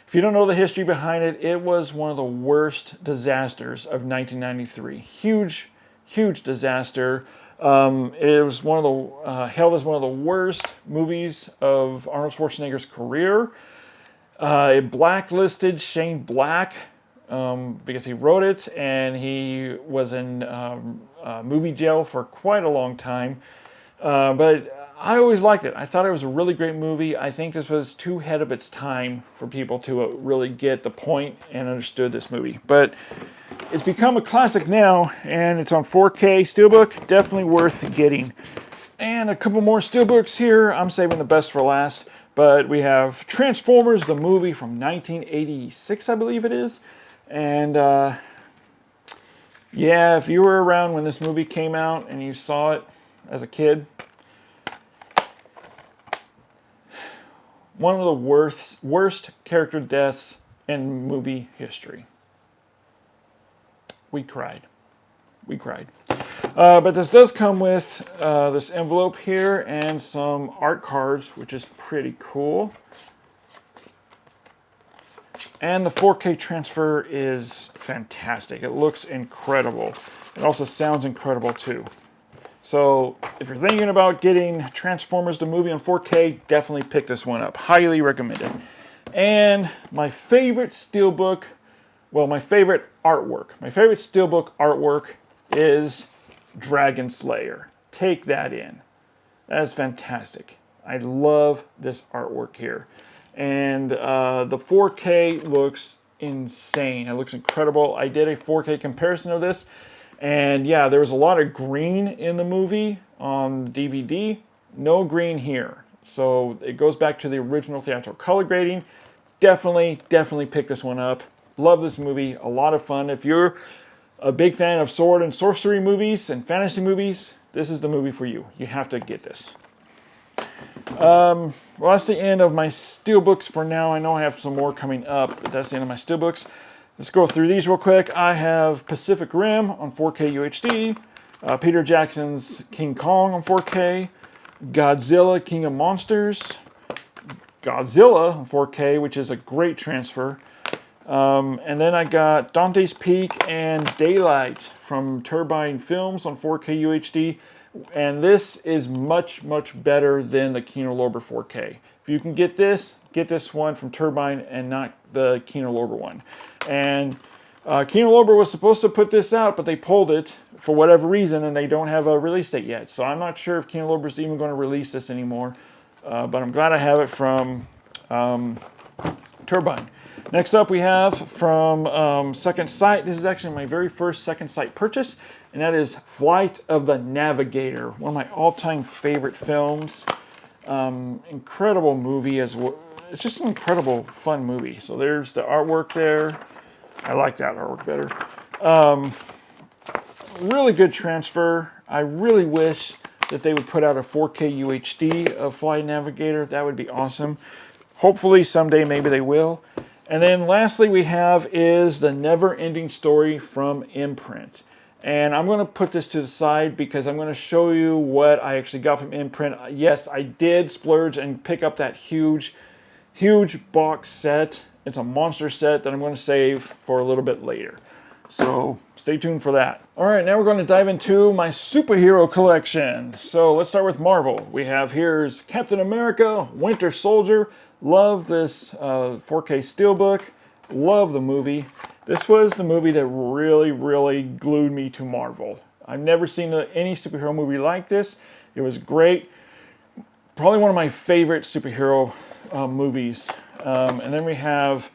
if you don't know the history behind it, it was one of the worst disasters of 1993. Huge, huge disaster. It was one of the held as one of the worst movies of Arnold Schwarzenegger's career. It blacklisted Shane Black because he wrote it, and he was in movie jail for quite a long time. But I always liked it. I thought it was a really great movie. I think this was too ahead of its time for people to really get the point and understood this movie. But it's become a classic now, and it's on 4K steelbook. Definitely worth getting. And a couple more steelbooks here. I'm saving the best for last. But we have Transformers, the movie from 1986, I believe it is. And yeah, if you were around when this movie came out and you saw it as a kid, one of the worst character deaths in movie history. We cried. We cried. But this does come with this envelope here and some art cards, which is pretty cool. And the 4K transfer is fantastic. It looks incredible. It also sounds incredible too. So if you're thinking about getting Transformers the movie on 4K, definitely pick this one up. Highly recommend it. And my favorite steelbook, well, my favorite artwork. My favorite steelbook artwork is Dragon Slayer. Take that in. That is fantastic. I love this artwork here. And the 4K looks insane. It looks incredible. I did a 4K comparison of this. And yeah, there was a lot of green in the movie on DVD. No green here. So it goes back to the original theatrical color grading. Definitely pick this one up. Love this movie. A lot of fun. If you're a big fan of sword and sorcery movies and fantasy movies, this is the movie for you. You have to get this. Well, that's the end of my steelbooks for now. I know I have some more coming up, but that's the end of my steelbooks. Let's go through these real quick. I have Pacific Rim on 4K UHD, Peter Jackson's King Kong on 4K, Godzilla King of Monsters, Godzilla on 4K, which is a great transfer. And then I got Dante's Peak and Daylight from Turbine Films on 4K UHD. And this is much, much better than the Kino Lorber 4K. If you can get this one from Turbine and not the Kino Lorber one. And Kino Lorber was supposed to put this out, but they pulled it for whatever reason, and they don't have a release date yet. So I'm not sure if Kino Lorber is even going to release this anymore. But I'm glad I have it from Turbine. Next up we have from Second Sight. This is actually my very first Second Sight purchase, and that is Flight of the Navigator, one of my all-time favorite films. Incredible movie as well. It's just an incredible, fun movie. So there's the artwork there. I like that artwork better. Really good transfer. I really wish that they would put out a 4K UHD of Flight Navigator. That would be awesome. Hopefully someday maybe they will. And then lastly we have is The Never Ending Story from Imprint. And I'm going to put this to the side because I'm going to show you what I actually got from Imprint. Yes, I did splurge and pick up that huge box set. It's a monster set that I'm going to save for a little bit later. So stay tuned for that. All right, now we're going to dive into my superhero collection. So let's start with Marvel. We have here's Captain America, Winter Soldier. Love this 4K steelbook. Love the movie. This was the movie that really glued me to Marvel. I've never seen any superhero movie like this. It was great. Probably one of my favorite superhero movies. And then we have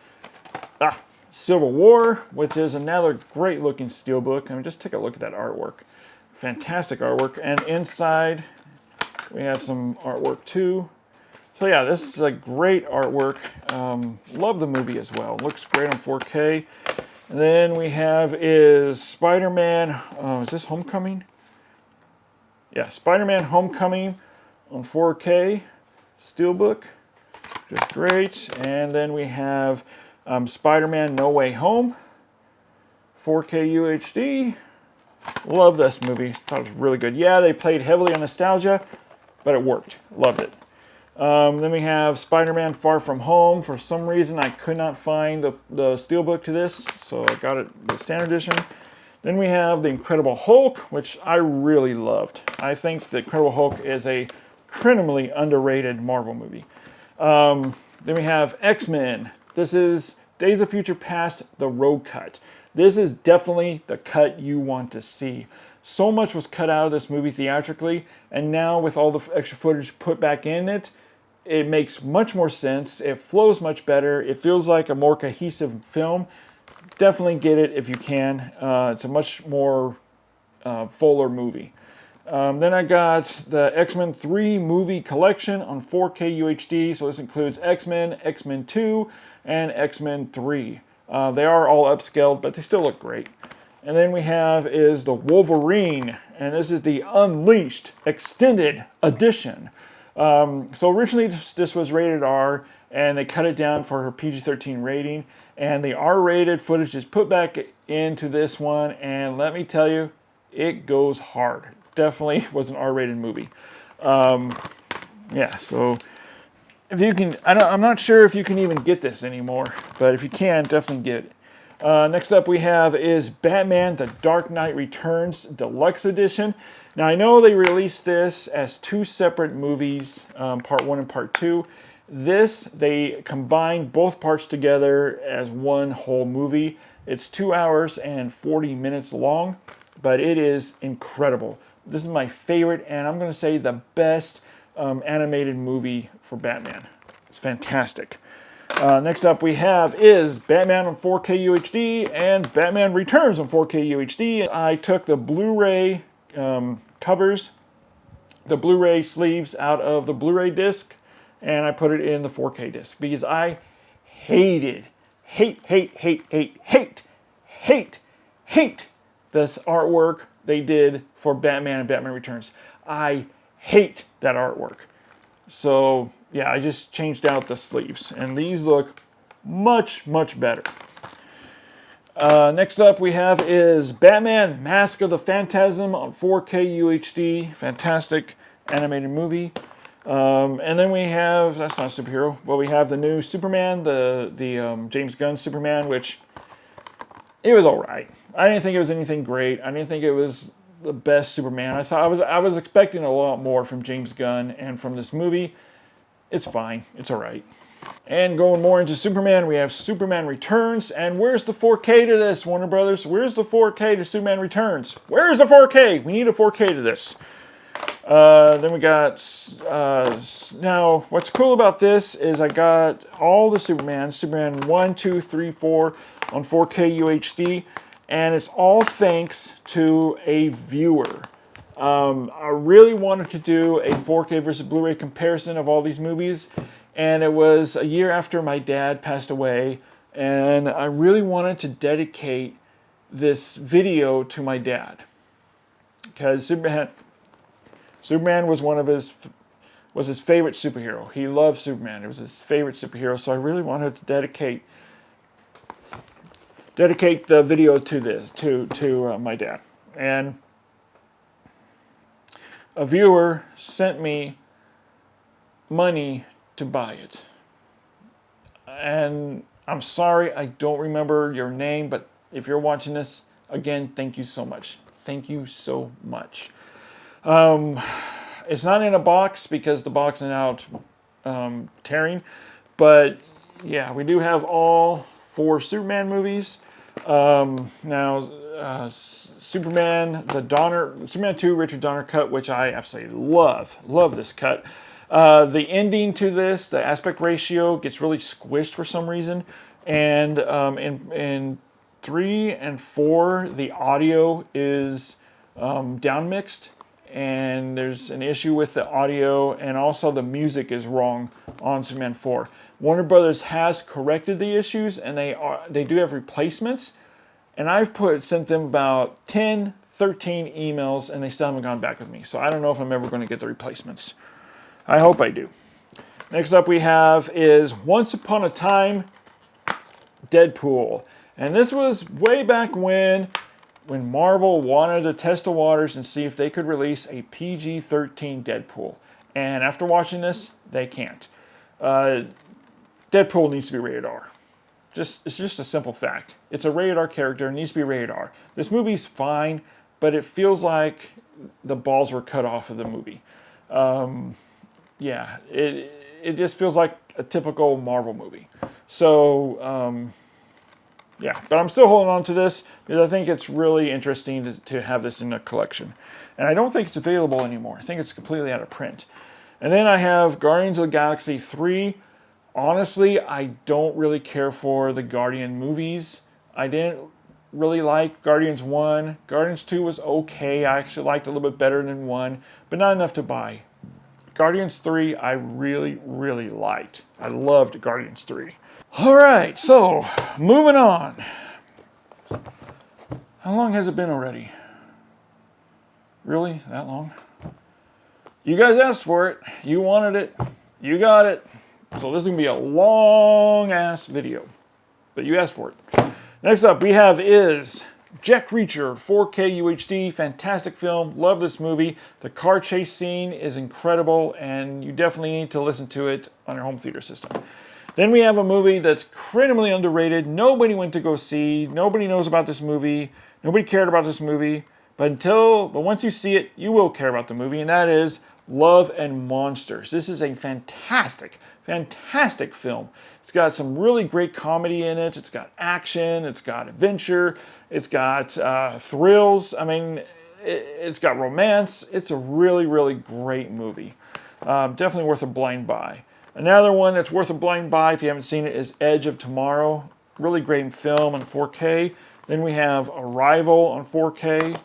Civil War, which is another great looking steelbook. I mean, just take a look at that artwork. Fantastic artwork. And inside we have some artwork too. So yeah, this is a great artwork. Love the movie as well. Looks great on 4K. And then we have is Spider-Man, is this Homecoming? Yeah, Spider-Man Homecoming on 4K Steelbook, which is great. And then we have Spider-Man No Way Home, 4K UHD. Love this movie. Thought it was really good. Yeah, they played heavily on nostalgia, but it worked. Loved it. Then we have Spider-Man Far From Home. For some reason, I could not find the Steelbook to this, so I got it the standard edition. Then we have The Incredible Hulk, which I really loved. I think The Incredible Hulk is a criminally underrated Marvel movie. Then we have X-Men. This is Days of Future Past, the Road Cut. This is definitely the cut you want to see. So much was cut out of this movie theatrically, and now with all the extra footage put back in it, it makes much more sense. It flows much better. It feels like a more cohesive film. Definitely get it if you can. It's a much more fuller movie. Then I got the X-Men 3 movie collection on 4K UHD. So this includes X-Men, X-Men 2, and X-Men 3. They are all upscaled, but they still look great. And then we have is the Wolverine, and this is the Unleashed Extended Edition. So originally this was rated R, and they cut it down for her PG-13 rating, and the R-rated footage is put back into this one, and let me tell you, it goes hard. Definitely was an R-rated movie. Yeah, so if you can, I'm not sure if you can even get this anymore, but if you can, definitely get it. Next up we have is Batman The Dark Knight Returns Deluxe Edition. Now I know they released this as two separate movies, part 1 and part 2. This, they combined both parts together as one whole movie. It's 2 hours and 40 minutes long, but it is incredible. This is my favorite, and I'm going to say the best animated movie for Batman. It's fantastic. Next up we have is Batman on 4K UHD and Batman Returns on 4K UHD. I took the Blu-ray covers, the Blu-ray sleeves out of the Blu-ray disc, and I put it in the 4K disc because I hate this artwork they did for Batman and Batman Returns. I hate that artwork. So yeah, I just changed out the sleeves, and these look much, much better. Next up we have is Batman Mask of the Phantasm on 4K UHD. Fantastic animated movie. And then we have, that's not a superhero, but we have the new Superman, the James Gunn Superman, which it was alright. I didn't think it was anything great. I didn't think it was the best Superman. I was expecting a lot more from James Gunn and from this movie. It's fine. It's alright. And going more into Superman, we have Superman Returns. And where's the 4K to this, Warner Brothers? Where's the 4K to Superman Returns? Where's the 4K? We need a 4K to this. Then we got, now what's cool about this is I got all the Superman 1, 2, 3, 4 on 4K UHD, and it's all thanks to a viewer. I really wanted to do a 4K versus Blu-ray comparison of all these movies, and it was a year after my dad passed away, and I really wanted to dedicate this video to my dad, because Superman was his favorite superhero. He loved Superman. It was his favorite superhero, so I really wanted to dedicate the video to this, to my dad. And a viewer sent me money to buy it. And I'm sorry, I don't remember your name, but if you're watching this, again, thank you so much. Thank you so much. It's not in a box because the box is out tearing, but yeah, we do have all 4 Superman movies. Now, Superman 2, Richard Donner cut, which I absolutely love this cut. The ending to this, the aspect ratio gets really squished for some reason, and in 3 and 4, the audio is down mixed, and there's an issue with the audio, and also the music is wrong on Superman 4. Warner Brothers has corrected the issues, and they do have replacements, and I've sent them about 10, 13 emails, and they still haven't gone back with me. So I don't know if I'm ever going to get the replacements. I hope I do. Next up we have is Once Upon a Time Deadpool. And this was way back when Marvel wanted to test the waters and see if they could release a PG-13 Deadpool. And after watching this, they can't. Deadpool needs to be rated R. It's just a simple fact. It's a rated R character, it needs to be rated R. This movie's fine, but it feels like the balls were cut off of the movie. Yeah, it just feels like a typical Marvel movie. So, yeah, but I'm still holding on to this because I think it's really interesting to have this in a collection. And I don't think it's available anymore. I think it's completely out of print. And then I have Guardians of the Galaxy 3. Honestly, I don't really care for the Guardian movies. I didn't really like Guardians 1. Guardians 2 was okay. I actually liked it a little bit better than 1, but not enough to buy. Guardians 3, I really, really liked. I loved Guardians 3. All right, so moving on. How long has it been already? Really? That long? You guys asked for it. You wanted it. You got it. So this is going to be a long-ass video. But you asked for it. Next up we have is Jack Reacher 4K UHD. Fantastic film. Love this movie. The car chase scene is incredible, and you definitely need to listen to it on your home theater system. Then we have a movie that's criminally underrated. Nobody went to go see. Nobody knows about this movie. Nobody cared about this movie. But once you see it, you will care about the movie, and that is Love and Monsters. This is a fantastic, fantastic film. It's got some really great comedy in it. It's got action. It's got adventure. It's got thrills. I mean, it's got romance. It's a really, really great movie. Definitely worth a blind buy. Another one that's worth a blind buy, if you haven't seen it, is Edge of Tomorrow. Really great film on 4K. Then we have Arrival on 4K.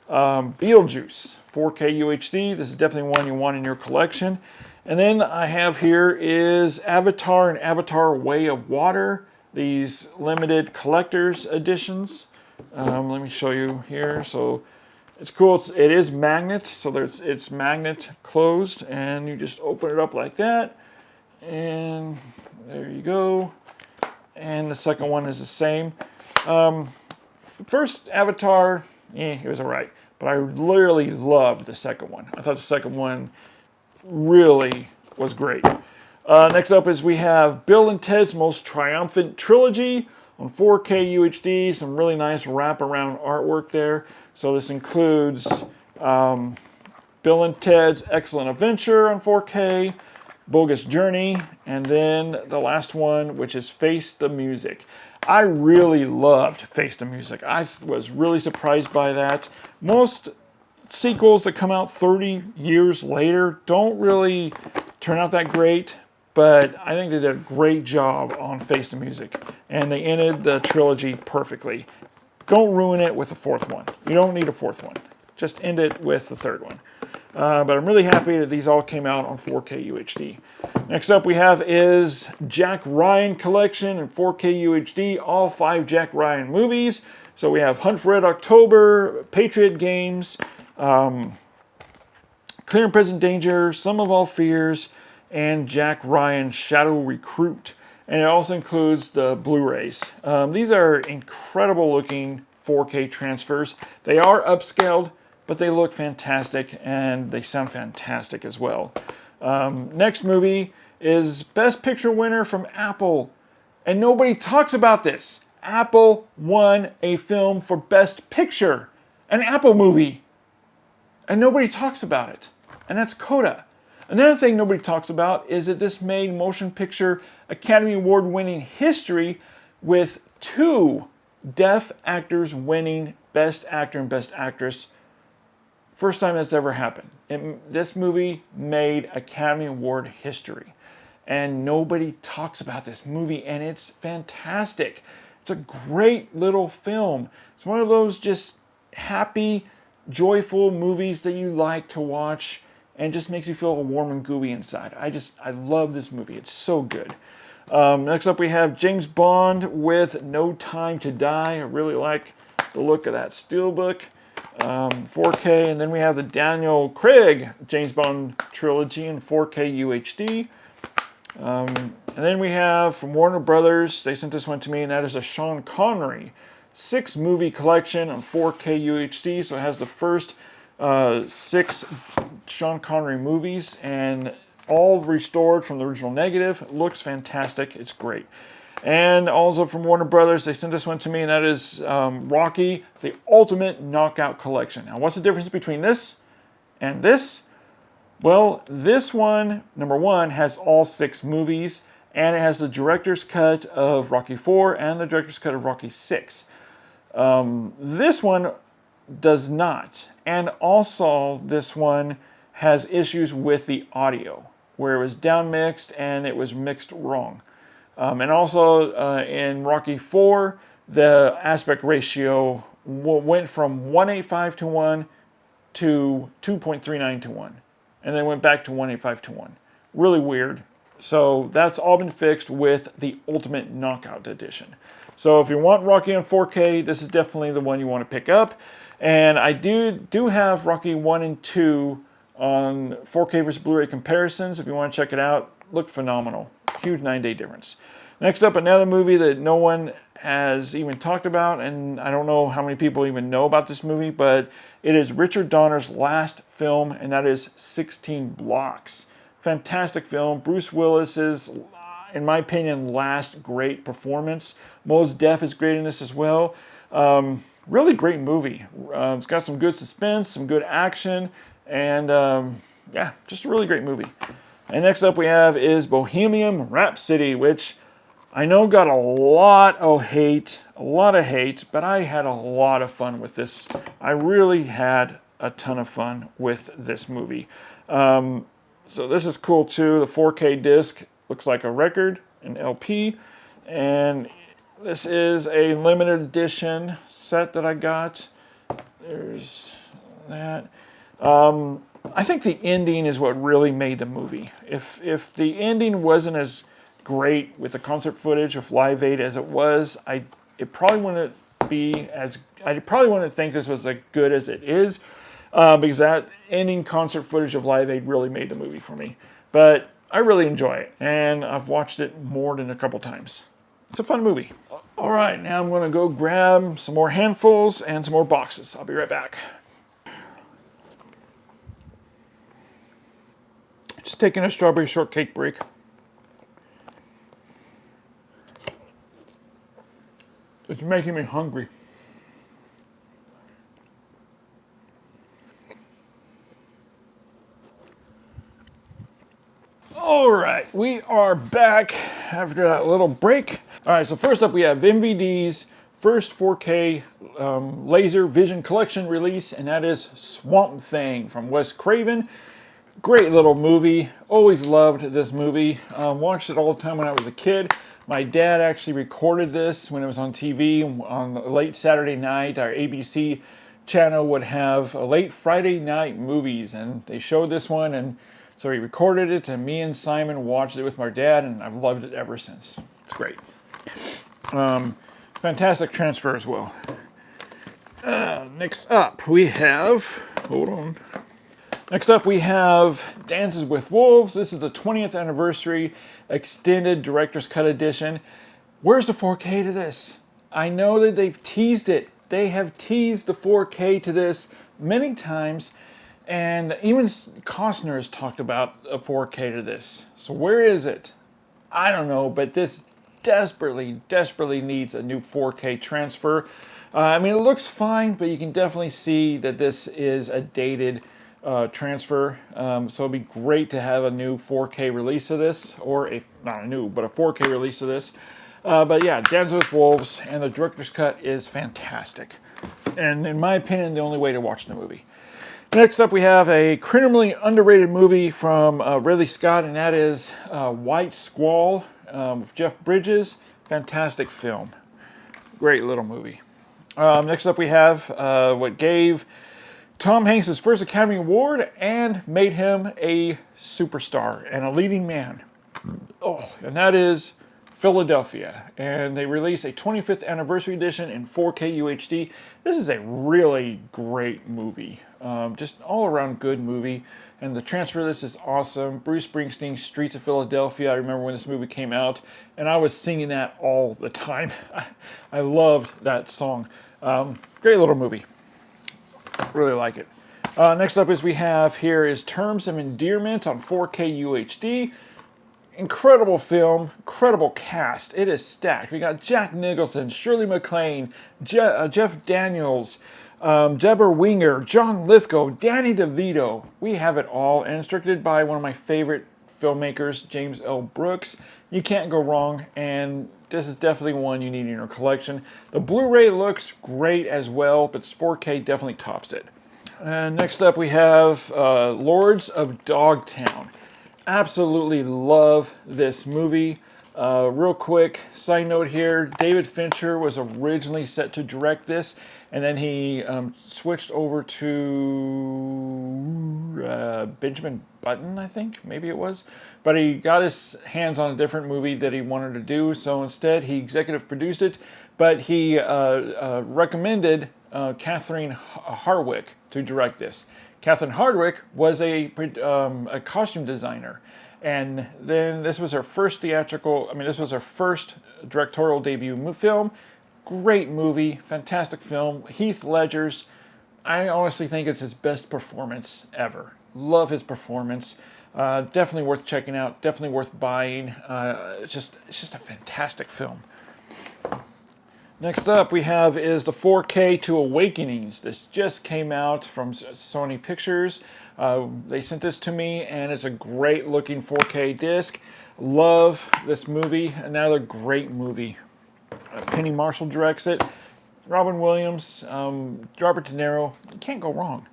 Beetlejuice 4K UHD. This is definitely one you want in your collection. And then I have here is Avatar and Avatar Way of Water. These limited collector's editions. Let me show you here. So it's cool. It is magnet. So it's magnet closed, and you just open it up like that. And there you go. And the second one is the same. First Avatar, it was alright. But I literally loved the second one. I thought the second one really was great. Next up is we have Bill and Ted's Most Triumphant Trilogy on 4K UHD. Some really nice wraparound artwork there. So this includes Bill and Ted's Excellent Adventure on 4K, Bogus Journey, and then the last one, which is Face the Music. I really loved Face the Music. I was really surprised by that. Most sequels that come out 30 years later don't really turn out that great, but I think they did a great job on Face the Music, and they ended the trilogy perfectly. Don't ruin it with a fourth one. You don't need a fourth one. Just end it with the third one. But I'm really happy that these all came out on 4K UHD. Next up we have is Jack Ryan Collection in 4K UHD, all 5 Jack Ryan movies. So we have Hunt for Red October, Patriot Games, Clear and Present Danger, Sum of All Fears, and Jack Ryan Shadow Recruit. And it also includes the Blu-rays. These are incredible looking 4K transfers. They are upscaled, but they look fantastic and they sound fantastic as well. Next movie is Best Picture winner from Apple. And nobody talks about this. Apple won a film for Best Picture. An Apple movie. And nobody talks about it. And that's Coda. Another thing nobody talks about is that this made Motion Picture Academy Award winning history with 2 deaf actors winning Best Actor and Best Actress. First time that's ever happened. This movie made Academy Award history. And nobody talks about this movie, and it's fantastic. It's a great little film. It's one of those just happy, joyful movies that you like to watch and just makes you feel warm and gooey inside. I love this movie. It's so good. Next up we have James Bond with No Time to Die. I really like the look of that steelbook. 4K, and then we have the Daniel Craig James Bond trilogy in 4K UHD. And then we have from Warner Brothers, they sent this one to me, and that is a Sean Connery 6-movie collection on 4K UHD. So it has the first 6 Sean Connery movies, and all restored from the original negative. It looks fantastic. It's great. And also from Warner Brothers, they sent this one to me, and that is Rocky, the Ultimate Knockout Collection. Now, what's the difference between this and this? Well, this one, number one, has all 6 movies, and it has the director's cut of Rocky 4 and the director's cut of Rocky 6. This one does not. And also, this one has issues with the audio, where it was down mixed and it was mixed wrong. And also in Rocky 4, the aspect ratio went from 1.85 to 1 to 2.39 to 1. And then went back to 1.85 to 1. Really weird. So that's all been fixed with the Ultimate Knockout Edition. So if you want Rocky on 4K, this is definitely the one you want to pick up. And I do have Rocky 1 and 2 on 4K versus Blu-ray comparisons. If you want to check it out, look phenomenal. Huge 9-day difference. Next up, another movie that no one has even talked about, and I don't know how many people even know about this movie, but it is Richard Donner's last film, and that is 16 Blocks. Fantastic film. Bruce Willis's, in my opinion, last great performance. Mos Def is great in this as well. Really great movie. It's got some good suspense, some good action, and yeah, just a really great movie. And next up we have is Bohemian Rhapsody, which I know got a lot of hate, but I had a lot of fun with this. I really had a ton of fun with this movie. So this is cool too. The 4K disc looks like a record, an LP, and this is a limited edition set that I got. There's that. I think the ending is what really made the movie. If the ending wasn't as great with the concert footage of Live Aid as it was, I probably wouldn't think this was as good as it is, because that ending concert footage of Live Aid really made the movie for me. But I really enjoy it, and I've watched it more than a couple times. It's a fun movie. All right, now I'm going to go grab some more handfuls and some more boxes. I'll be right back. Just taking a strawberry shortcake break. It's making me hungry. All right, we are back after that little break. All right, so first up we have MVD's first 4K laser vision collection release, and that is Swamp Thing from Wes Craven. Great little movie. Always loved this movie. Watched it all the time when I was a kid. My dad actually recorded this when it was on TV on a late Saturday night. Our ABC channel would have a late Friday night movies, and they showed this one, and so he recorded it, and me and Simon watched it with my dad, and I've loved it ever since. It's great. Fantastic transfer as well. Next up we have, Next up we have Dances with Wolves. This is the 20th anniversary extended director's cut edition. Where's the 4K to this? I know that they've teased it. They have teased the 4K to this many times, and even Costner has talked about a 4K to this. So where is it? I don't know, but this desperately needs a new 4K transfer. I mean, it looks fine, but you can definitely see that this is a dated transfer. So it'd be great to have a new 4K release of this, or not a new, but a 4K release of this. But yeah, Dances with Wolves, and the director's cut is fantastic. And in my opinion, the only way to watch the movie. Next up, we have a criminally underrated movie from Ridley Scott, and that is White Squall with Jeff Bridges. Fantastic film. Great little movie. Next up, we have what gave Tom Hanks his first Academy Award and made him a superstar and a leading man. Oh, and that is Philadelphia, and they released a 25th anniversary edition in 4K UHD. This is a really great movie, just all around good movie, and the transfer list is awesome. Bruce Springsteen's Streets of Philadelphia, I remember when this movie came out, and I was singing that all the time. I loved that song. Great little movie. Really like it. Next up is we have here is Terms of Endearment on 4K UHD. Incredible film, incredible cast. It is stacked. We got Jack Nicholson, Shirley MacLaine, Jeff Daniels, Deborah Winger, John Lithgow, Danny DeVito. We have it all, and it's directed by one of my favorite filmmakers, James L. Brooks. You can't go wrong, and this is definitely one you need in your collection. The Blu-ray looks great as well, but 4K definitely tops it. And next up we have Lords of Dogtown. Absolutely love this movie. Real quick side note here, David Fincher was originally set to direct this, and then he switched over to Benjamin Button, I think, maybe it was. But he got his hands on a different movie that he wanted to do, so instead he executive produced it, but he recommended Catherine Hardwicke to direct this. Catherine Hardwicke was a costume designer, and then this was her first directorial debut film. Great movie, fantastic film. Heath Ledger's, I honestly think it's his best performance ever. Love his performance. Definitely worth checking out, definitely worth buying. It's just a fantastic film. Next up we have is the 4K to Awakenings. This just came out from Sony Pictures. They sent this to me, and it's a great looking 4K disc. Love this movie. Another great movie. Penny Marshall directs it. Robin Williams, Robert De Niro. You can't go wrong.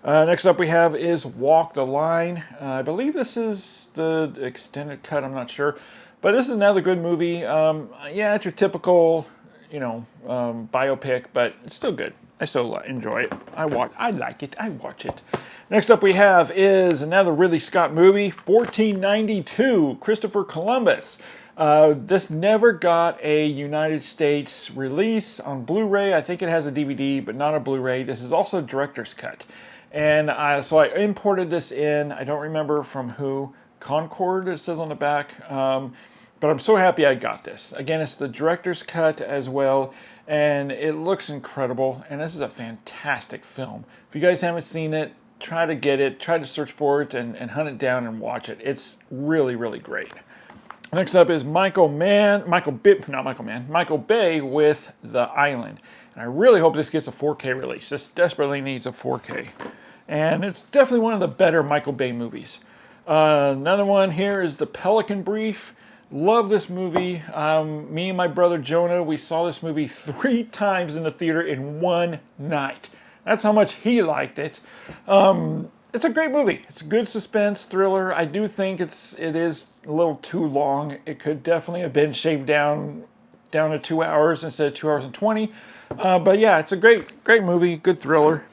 Next up we have is Walk the Line. I believe this is the extended cut. I'm not sure. But this is another good movie. Yeah, it's your typical biopic, but it's still good. I still enjoy it. I like it. I watch it. Next up we have is another Ridley Scott movie, 1492, Christopher Columbus. This never got a United States release on Blu-ray. I think it has a DVD, but not a Blu-ray. This is also a director's cut. And so I imported this in. I don't remember from who. Concord, it says on the back. But I'm so happy I got this. Again, it's the director's cut as well, and it looks incredible, and this is a fantastic film. If you guys haven't seen it, try to get it, try to search for it, and hunt it down and watch it. It's really, really great. Next up is Michael Bay with The Island. And I really hope this gets a 4K release. This desperately needs a 4K. And it's definitely one of the better Michael Bay movies. Another one here is The Pelican Brief. Love this movie. Me and my brother Jonah, we saw this movie 3 times in the theater in one night. That's how much he liked it. It's a great movie. It's a good suspense thriller. I do think it is a little too long. It could definitely have been shaved down to 2 hours instead of 2 hours and 20. But yeah, it's a great movie, good thriller,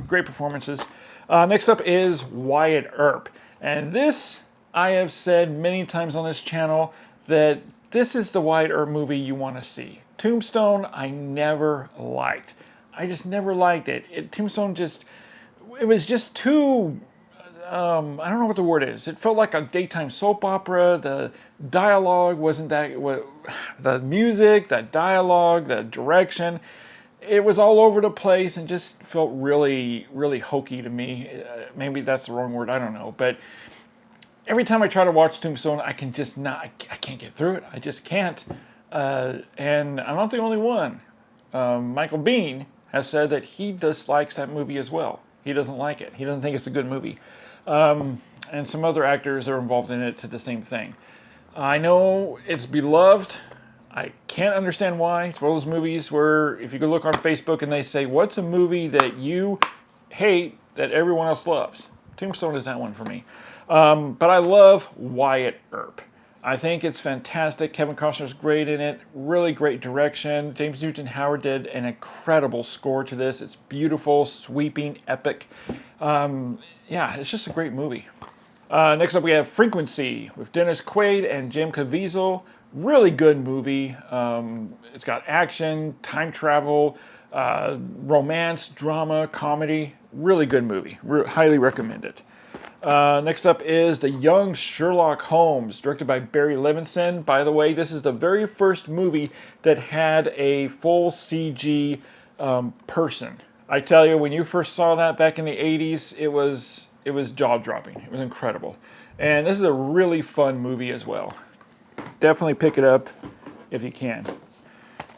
great performances. Next up is Wyatt Earp, and this, I have said many times on this channel that this is the Wyatt Earp movie you want to see. Tombstone, I never liked. I just never liked it. Tombstone it was just too, I don't know what the word is. It felt like a daytime soap opera. The dialogue wasn't that, the music, the dialogue, the direction, it was all over the place and just felt really, really hokey to me. Maybe that's the wrong word, I don't know. But every time I try to watch Tombstone, I can't get through it. I just can't. And I'm not the only one. Michael Biehn has said that he dislikes that movie as well. He doesn't like it. He doesn't think it's a good movie. And some other actors that are involved in it said the same thing. I know it's beloved. I can't understand why. It's one of those movies where if you go look on Facebook and they say, what's a movie that you hate that everyone else loves? Tombstone is that one for me. But I love Wyatt Earp. I think it's fantastic. Kevin Costner's great in it. Really great direction. James Newton Howard did an incredible score to this. It's beautiful, sweeping, epic. Yeah, it's just a great movie. Next up we have Frequency with Dennis Quaid and Jim Caviezel. Really good movie. It's got action, time travel, romance, drama, comedy. Really good movie. Highly recommend it. Next up is The Young Sherlock Holmes, directed by Barry Levinson. By the way, this is the very first movie that had a full CG person. I tell you, when you first saw that back in the 80s, it was jaw-dropping. It was incredible. And this is a really fun movie as well. Definitely pick it up if you can.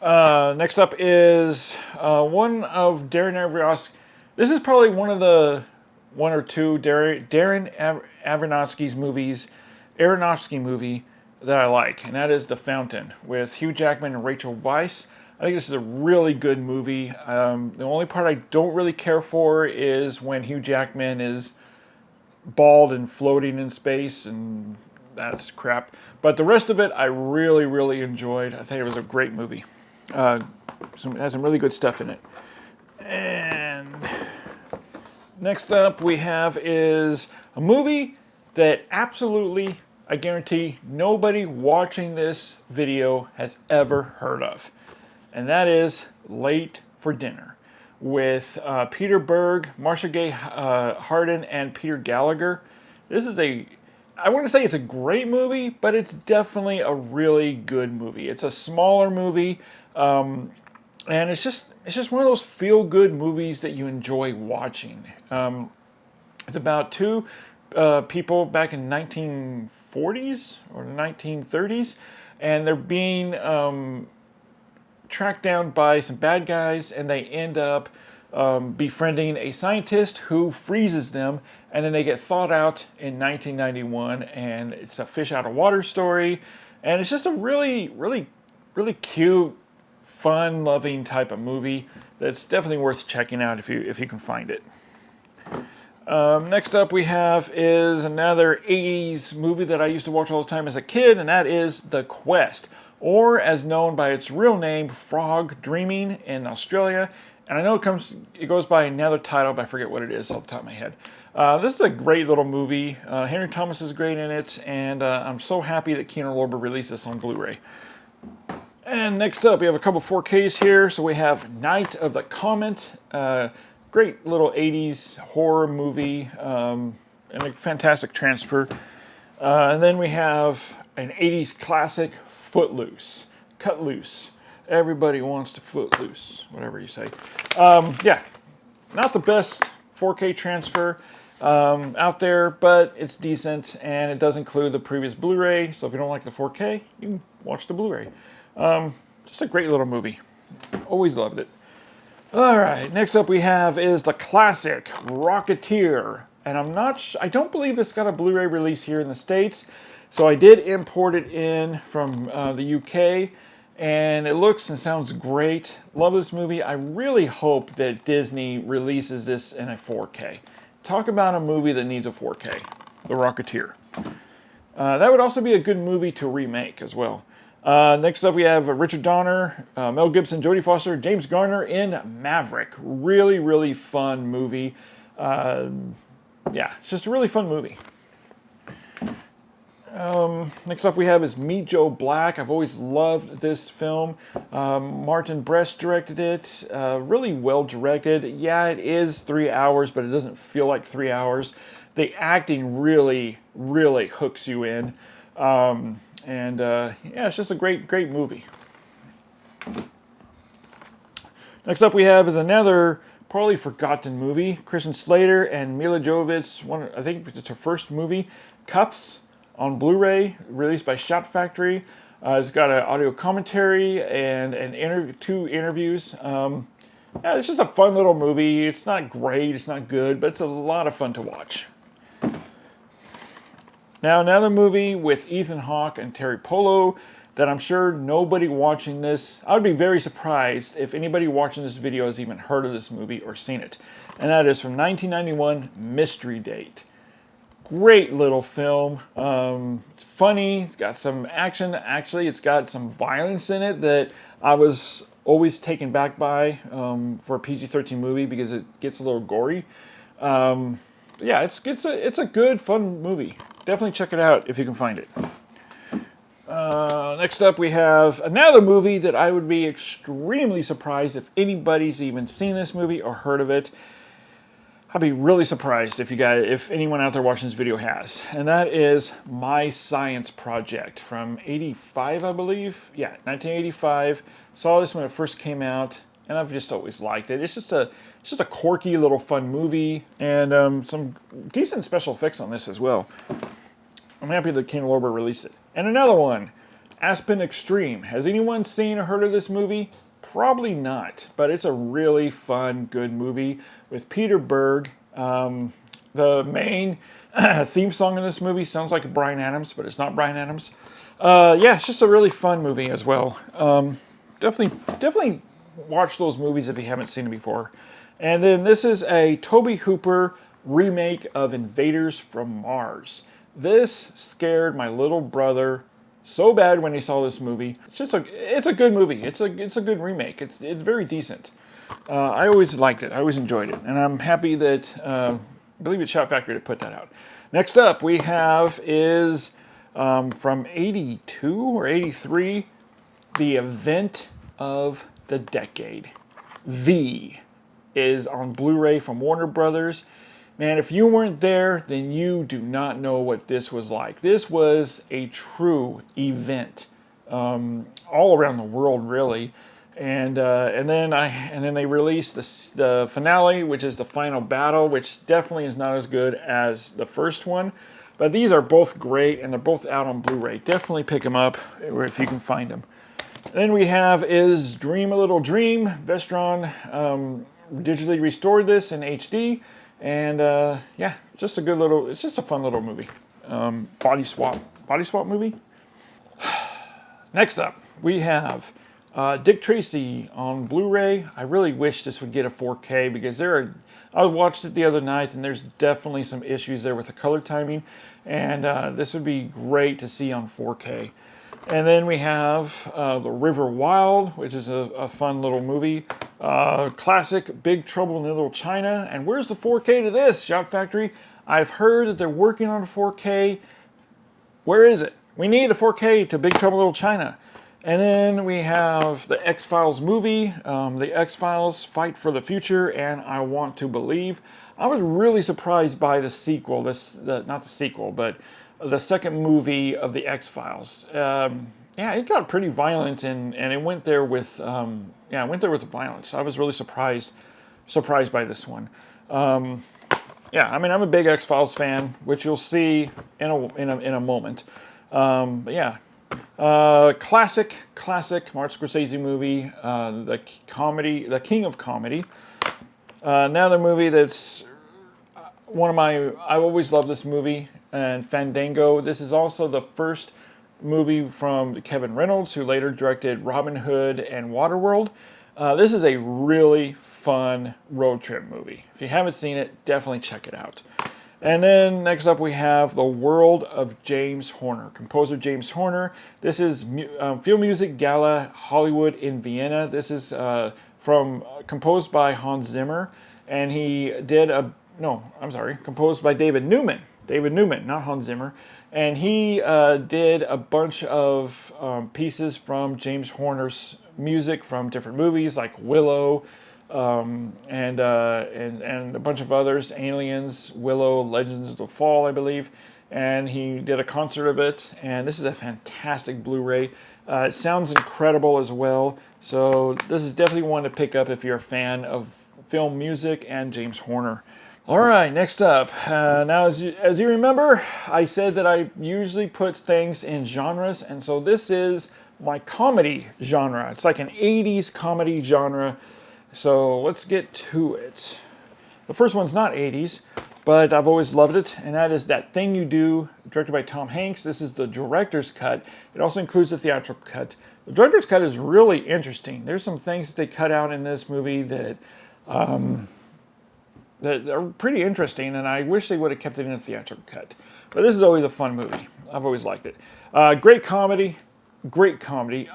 Next up is one of Darren Aronofsky. This is probably one or two Darren Aronofsky's movies, Aronofsky movie that I like, and that is The Fountain with Hugh Jackman and Rachel Weisz. I think this is a really good movie. The only part I don't really care for is when Hugh Jackman is bald and floating in space, and that's crap. But the rest of it, I really, really enjoyed. I think it was a great movie. It has some really good stuff in it. And next up we have is a movie that absolutely, I guarantee, nobody watching this video has ever heard of. And that is Late for Dinner with Peter Berg, Marcia Gay Harden, and Peter Gallagher. This is I wouldn't say it's a great movie, but it's definitely a really good movie. It's a smaller movie, and it's just one of those feel-good movies that you enjoy watching. It's about two people back in 1940s or 1930s, and they're being tracked down by some bad guys, and they end up befriending a scientist who freezes them, and then they get thawed out in 1991, and it's a fish out of water story, and it's just a really, really, really cute, fun, loving type of movie that's definitely worth checking out if you can find it. Next up we have is another 80s movie that I used to watch all the time as a kid, and that is The Quest, or as known by its real name, Frog Dreaming in Australia. And I know it goes by another title, but I forget what it is off the top of my head. This is a great little movie. Henry Thomas is great in it, and I'm so happy that Kino Lorber released this on Blu-ray. And next up, we have a couple 4Ks here. So we have Night of the Comet, great little 80s horror movie, and a fantastic transfer. And then we have an 80s classic, Footloose, Cut Loose. Everybody wants to foot loose, whatever you say. Yeah, not the best 4K transfer out there, but it's decent, and it does include the previous Blu-ray, so if you don't like the 4K, you can watch the Blu-ray. Just a great little movie. Always loved it. All right, next up we have is the classic Rocketeer, and I don't believe this got a Blu-ray release here in the States, so I did import it in from the UK, and it looks and sounds great. Love this movie. I really hope that Disney releases this in a 4K. Talk about a movie that needs a 4K, The Rocketeer. That would also be a good movie to remake as well. Next up we have Richard Donner, Mel Gibson, Jodie Foster, James Garner in Maverick. Really, really fun movie. Yeah, it's just a really fun movie. Next up we have is Meet Joe Black. I've always loved this film. Martin Brest directed it. Really well directed. Yeah, it is 3 hours, but it doesn't feel like 3 hours. The acting really, really hooks you in. Yeah, it's just a great, great movie. Next up we have is another probably forgotten movie. Christian Slater and Mila Jovovich. I think it's her first movie, Cuffs, on Blu-ray, released by Shout Factory. It's got an audio commentary and two interviews. Yeah, it's just a fun little movie. It's not great, it's not good, but it's a lot of fun to watch. Now, another movie with Ethan Hawke and Terry Polo that I'm sure nobody watching this, I would be very surprised if anybody watching this video has even heard of this movie or seen it. And that is from 1991, Mystery Date. Great little film. It's funny. It's got some action. Actually, it's got some violence in it that I was always taken back by for a PG-13 movie because it gets a little gory. Yeah, it's a good, fun movie. Definitely check it out if you can find it. Next up, we have another movie that I would be extremely surprised if anybody's even seen this movie or heard of it. I'd be really surprised if anyone out there watching this video has. And that is My Science Project from 85, I believe. Yeah, 1985. Saw this when it first came out, and I've just always liked it. It's just a quirky little fun movie, and some decent special effects on this as well. I'm happy that King Lorber released it. And another one, Aspen Extreme. Has anyone seen or heard of this movie? Probably not, but it's a really fun, good movie with Peter Berg. The main theme song in this movie sounds like Bryan Adams, but it's not Bryan Adams. Yeah, it's just a really fun movie as well. Definitely watch those movies if you haven't seen it before. And then this is a Tobe Hooper remake of Invaders from Mars. This scared my little brother so bad when he saw this movie. It's a good movie. It's a good remake. It's very decent. I always liked it. I always enjoyed it, and I'm happy that I believe it's Shout Factory to put that out. Next up, we have is from '82 or '83, The Event of the Decade. V is on Blu-ray from Warner Brothers. Man, if you weren't there, then you do not know what this was like. This was a true event, all around the world, really. And then they released the finale, which is the final battle, which definitely is not as good as the first one. But these are both great, and they're both out on Blu-ray. Definitely pick them up if you can find them. And then we have is Dream a Little Dream. Vestron digitally restored this in HD. And yeah, it's just a fun little movie. Body swap movie. Next up, we have Dick Tracy on Blu-ray. I really wish this would get a 4K because I watched it the other night and there's definitely some issues there with the color timing. And this would be great to see on 4K. And then we have The River Wild, which is a fun little movie. Classic Big Trouble in Little China. And where's the 4K to this, Shout Factory? I've heard that they're working on a 4K. Where is it? We need a 4K to Big Trouble in Little China. And then we have the X-Files movie, the X-Files Fight for the Future, and I Want to Believe. I was really surprised by the sequel, not the sequel, but the second movie of the X-Files. Yeah, it got pretty violent, and it went there with the violence. I was really surprised by this one. Yeah, I mean, I'm a big X-Files fan, which you'll see in a moment. But yeah, classic Martin Scorsese movie, the king of comedy. Another movie that's I've always loved this movie, and Fandango. This is also the first movie from Kevin Reynolds, who later directed Robin Hood and Waterworld. This is a really fun road trip movie. If you haven't seen it, definitely check it out. And then next up we have The World of James Horner, composer James Horner. This is Film Music Gala Hollywood in Vienna. This is composed by Hans Zimmer, and composed by David Newman. David Newman, not Hans Zimmer. And he did a bunch of pieces from James Horner's music from different movies like Willow, and a bunch of others, Aliens, Willow, Legends of the Fall, I believe. And he did a concert of it, and this is a fantastic Blu-ray. It sounds incredible as well, so this is definitely one to pick up if you're a fan of film music and James Horner. All right, next up. Now, as you remember, I said that I usually put things in genres, and so this is my comedy genre. It's like an 80s comedy genre, so let's get to it. The first one's not 80s, but I've always loved it, and that is That Thing You Do, directed by Tom Hanks. This is the director's cut. It also includes the theatrical cut. The director's cut is really interesting. There's some things that they cut out in this movie that are pretty interesting, and I wish they would have kept it in a theatrical cut. But this is always a fun movie. I've always liked it. Great comedy,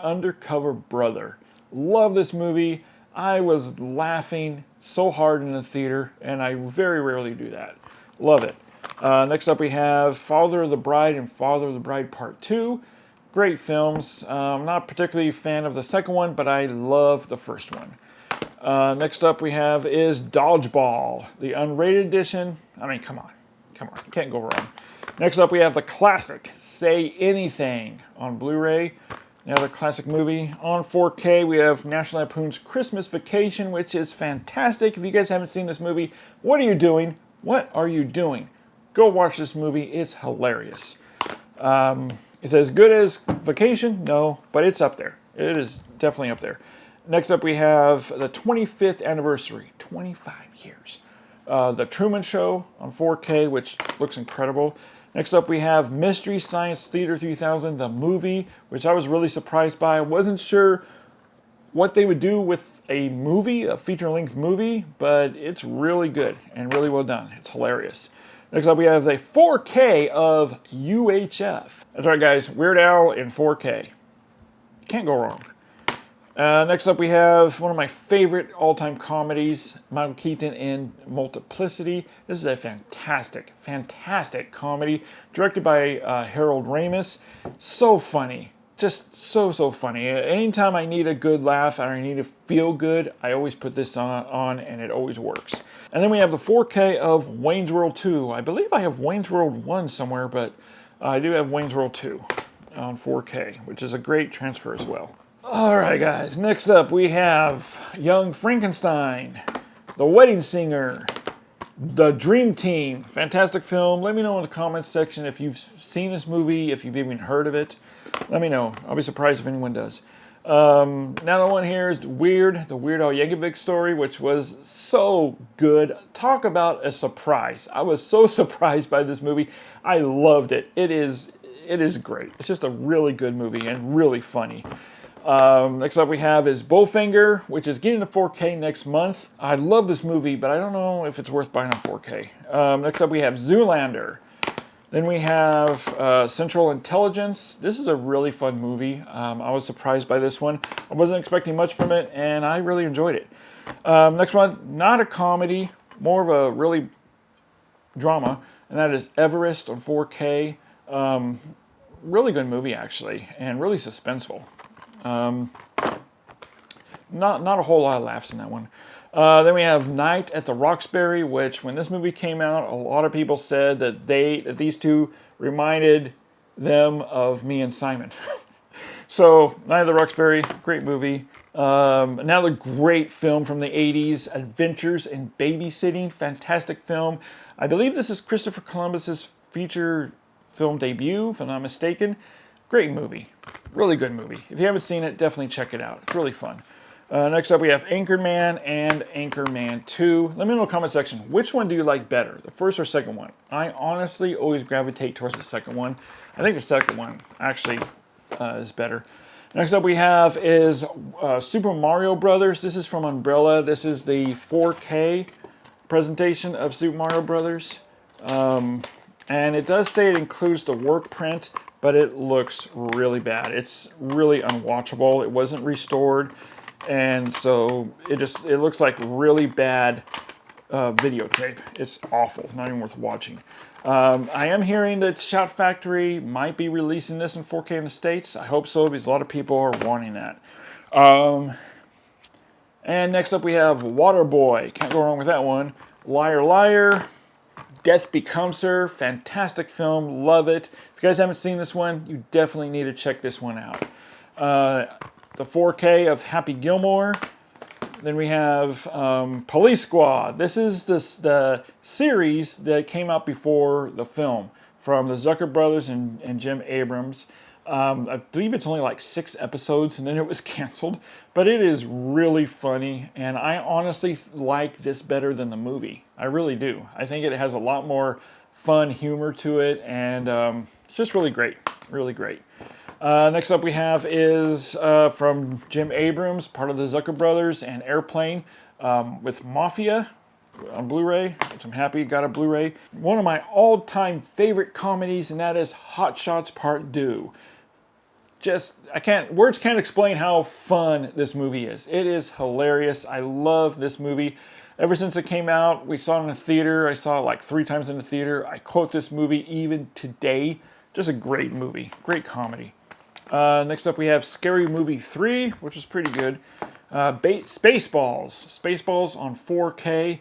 Undercover Brother. Love this movie. I was laughing so hard in the theater, and I very rarely do that. Love it. Next up we have Father of the Bride and Father of the Bride Part 2. great films. I'm not particularly a fan of the second one, but I love the first one. Next up we have is Dodgeball, the unrated edition. I mean, come on, you can't go wrong. Next up we have the classic Say Anything on Blu-ray. Another classic movie. On 4K, we have National Lampoon's Christmas Vacation, which is fantastic. If you guys haven't seen this movie, what are you doing? What are you doing? Go watch this movie. It's hilarious. Is it as good as Vacation? No, but it's up there. It is definitely up there. Next up, we have the 25th anniversary, 25 years. The Truman Show on 4K, which looks incredible. Next up, we have Mystery Science Theater 3000, the movie, which I was really surprised by. I wasn't sure what they would do with a movie, a feature-length movie, but it's really good and really well done. It's hilarious. Next up, we have the 4K of UHF. That's right, guys. Weird Al in 4K. Can't go wrong. Next up, we have one of my favorite all-time comedies, Michael Keaton in Multiplicity. This is a fantastic, fantastic comedy, directed by Harold Ramis. So funny. Just so funny. Anytime I need a good laugh and I need to feel good, I always put this on and it always works. And then we have the 4K of Wayne's World 2. I believe I have Wayne's World 1 somewhere, but I do have Wayne's World 2 on 4K, which is a great transfer as well. Alright guys, next up we have Young Frankenstein, The Wedding Singer, The Dream Team. Fantastic film. Let me know in the comments section if you've seen this movie, if you've even heard of it. Let me know. I'll be surprised if anyone does. Now the one here is Weird, the Weird Al Yankovic story, which was so good. Talk about a surprise. I was so surprised by this movie. I loved it. It is great. It's just a really good movie and really funny. Next up we have is Bowfinger, which is getting to 4K next month. I love this movie, but I don't know if it's worth buying on 4K. Next up we have Zoolander. Then we have Central Intelligence. This is a really fun movie. I was surprised by this one. I wasn't expecting much from it, and I really enjoyed it. Next one, not a comedy, more of a really drama, and that is Everest on 4K. Really good movie, actually, and really suspenseful. Not a whole lot of laughs in that one. Then we have Night at the Roxbury, which when this movie came out, a lot of people said that these two reminded them of Me and Simon. So Night at the Roxbury, great movie. Another great film from the 80s, Adventures in Babysitting, fantastic film. I believe this is Christopher Columbus's feature film debut, if I'm not mistaken. Great movie. Really good movie. If you haven't seen it, definitely check it out. It's really fun. Next up, we have Anchorman and Anchorman 2. Let me know in the comment section, which one do you like better, the first or second one? I honestly always gravitate towards the second one. I think the second one actually is better. Next up we have is Super Mario Brothers. This is from Umbrella. This is the 4K presentation of Super Mario Brothers. And it does say it includes the work print, but it looks really bad. It's really unwatchable. It wasn't restored, and so it looks like really bad videotape. It's awful, not even worth watching. I am hearing that Shout Factory might be releasing this in 4K in the States. I hope so, because a lot of people are wanting that. And next up we have Waterboy. Can't go wrong with that one. Liar Liar. Death Becomes Her, fantastic film, love it. If you guys haven't seen this one, you definitely need to check this one out. The 4K of Happy Gilmore. Then we have Police Squad. This is the series that came out before the film from the Zucker brothers and Jim Abrams. I believe it's only like 6 episodes and then it was canceled. But it is really funny, and I honestly like this better than the movie. I really do. I think it has a lot more fun humor to it, and it's just really great. Really great. Next up we have is from Jim Abrams, part of the Zucker brothers, and Airplane with Mafia on Blu-ray, which I'm happy got a Blu-ray. One of my all-time favorite comedies, and that is Hot Shots Part 2. Words can't explain how fun this movie is. It is hilarious. I love this movie. Ever since it came out, we saw it in the theater. I saw it like 3 times in the theater. I quote this movie even today. Just a great movie. Great comedy. Next up we have Scary Movie 3, which is pretty good. Spaceballs. Spaceballs on 4K.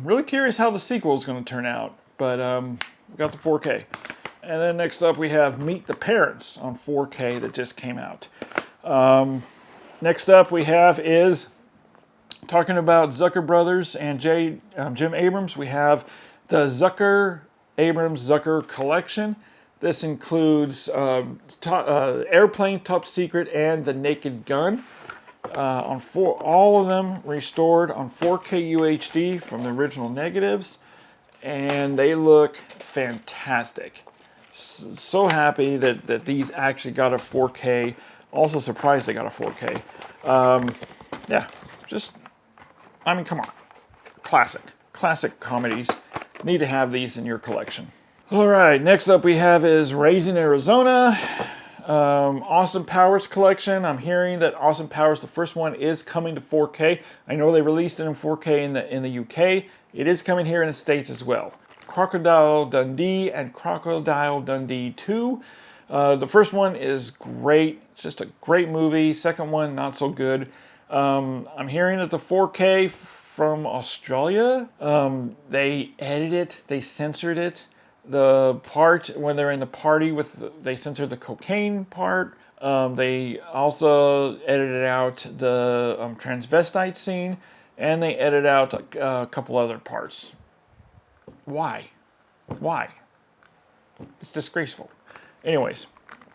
Really curious how the sequel is going to turn out, but we got the 4K. And then next up we have Meet the Parents on 4K that just came out. Next up we have is, talking about Zucker Brothers and Jim Abrams, we have the Zucker Collection. This includes Airplane, Top Secret, and The Naked Gun. All of them restored on 4K UHD from the original negatives, and they look fantastic. So happy that these actually got a 4K. Also surprised they got a 4K. Yeah, I mean, come on. Classic comedies. Need to have these in your collection. All right, next up we have is Raising Arizona. Austin Powers collection. I'm hearing that Austin Powers, the first one, is coming to 4K. I know they released it in 4K in the UK. It is coming here in the States as well. Crocodile Dundee and Crocodile Dundee 2. The first one is great. It's just a great movie. Second one, not so good. I'm hearing that the 4K from Australia, they edited it, they censored it. The part when they're in the party they censored the cocaine part. They also edited out the transvestite scene, and they edited out a couple other parts. Why? It's disgraceful. Anyways,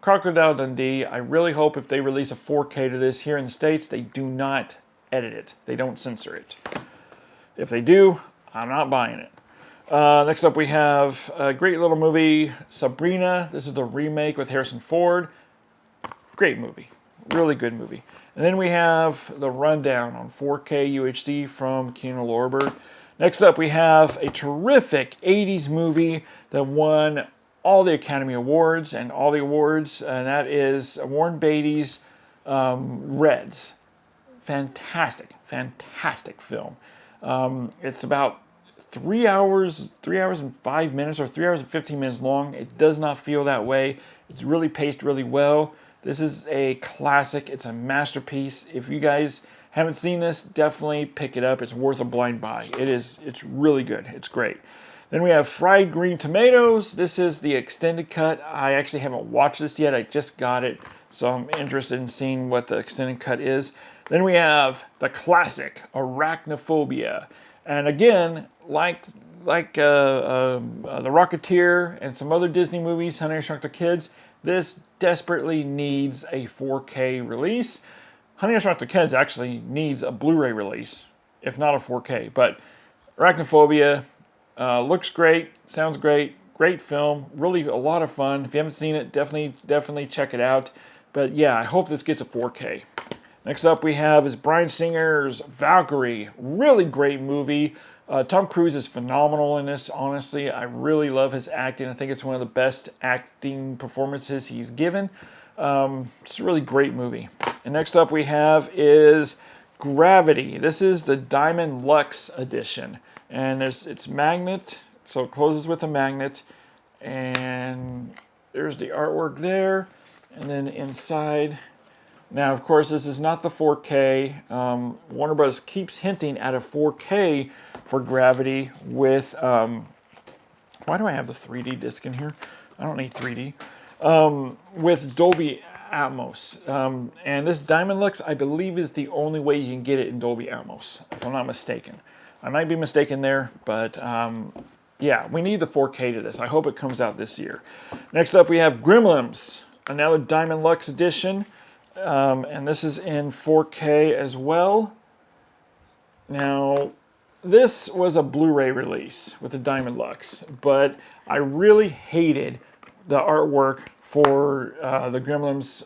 Crocodile Dundee, I really hope if they release a 4K to this here in the States, they do not edit it. They don't censor it. If they do, I'm not buying it. Next up we have a great little movie, Sabrina. This is the remake with Harrison Ford. Great movie. Really good movie. And then we have The Rundown on 4K UHD from Keanu Lorber. Next up we have a terrific 80s movie that won all the Academy Awards and all the awards, and that is Warren Beatty's Reds. Fantastic film. It's about 3 hours and 5 minutes, or 3 hours and 15 minutes long. It does not feel that way. It's really paced really well. This is a classic. It's a masterpiece. If you guys haven't seen this, definitely pick it up. It's worth a blind buy. It's really good. It's great. Then we have Fried Green Tomatoes. This is the extended cut. I actually haven't watched this yet. I just got it, so I'm interested in seeing what the extended cut is. Then we have the classic Arachnophobia. And again, like The Rocketeer and some other Disney movies, Honey, I Shrunk the Kids, this desperately needs a 4K release. Honey, I Shrunk the Kids actually needs a Blu-ray release, if not a 4K. But Arachnophobia looks great, sounds great, great film, really a lot of fun. If you haven't seen it, definitely check it out. But yeah, I hope this gets a 4K. Next up we have is Bryan Singer's Valkyrie. Really great movie. Tom Cruise is phenomenal in this, honestly. I really love his acting. I think it's one of the best acting performances he's given. It's a really great movie. And next up we have is Gravity. This is the Diamond Luxe edition. And it's magnet, so it closes with a magnet. And there's the artwork there. And then inside... Now, of course, this is not the 4K. Warner Bros. Keeps hinting at a 4K for Gravity with... why do I have the 3D disc in here? I don't need 3D. With Dolby Atmos. And this Diamond Luxe, I believe, is the only way you can get it in Dolby Atmos, if I'm not mistaken. I might be mistaken there, but yeah, we need the 4K to this. I hope it comes out this year. Next up, we have Gremlins, another Diamond Luxe edition. And this is in 4K as well. Now, this was a Blu-ray release with the Diamond Luxe, but I really hated the artwork for the Gremlins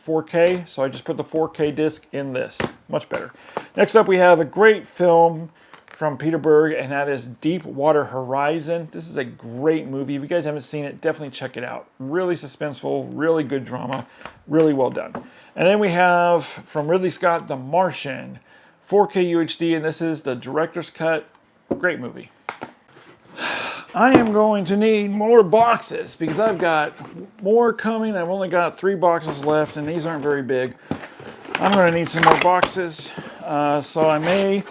4K, so I just put the 4K disc in this. Much better. Next up, we have a great film from Peter Berg, and that is Deepwater Horizon. This is a great movie. If you guys haven't seen it, definitely check it out. Really suspenseful, really good drama, really well done. And then we have, from Ridley Scott, The Martian, 4K UHD, and this is the director's cut. Great movie. I am going to need more boxes because I've got more coming. I've only got 3 boxes left, and these aren't very big. I'm going to need some more boxes, so I may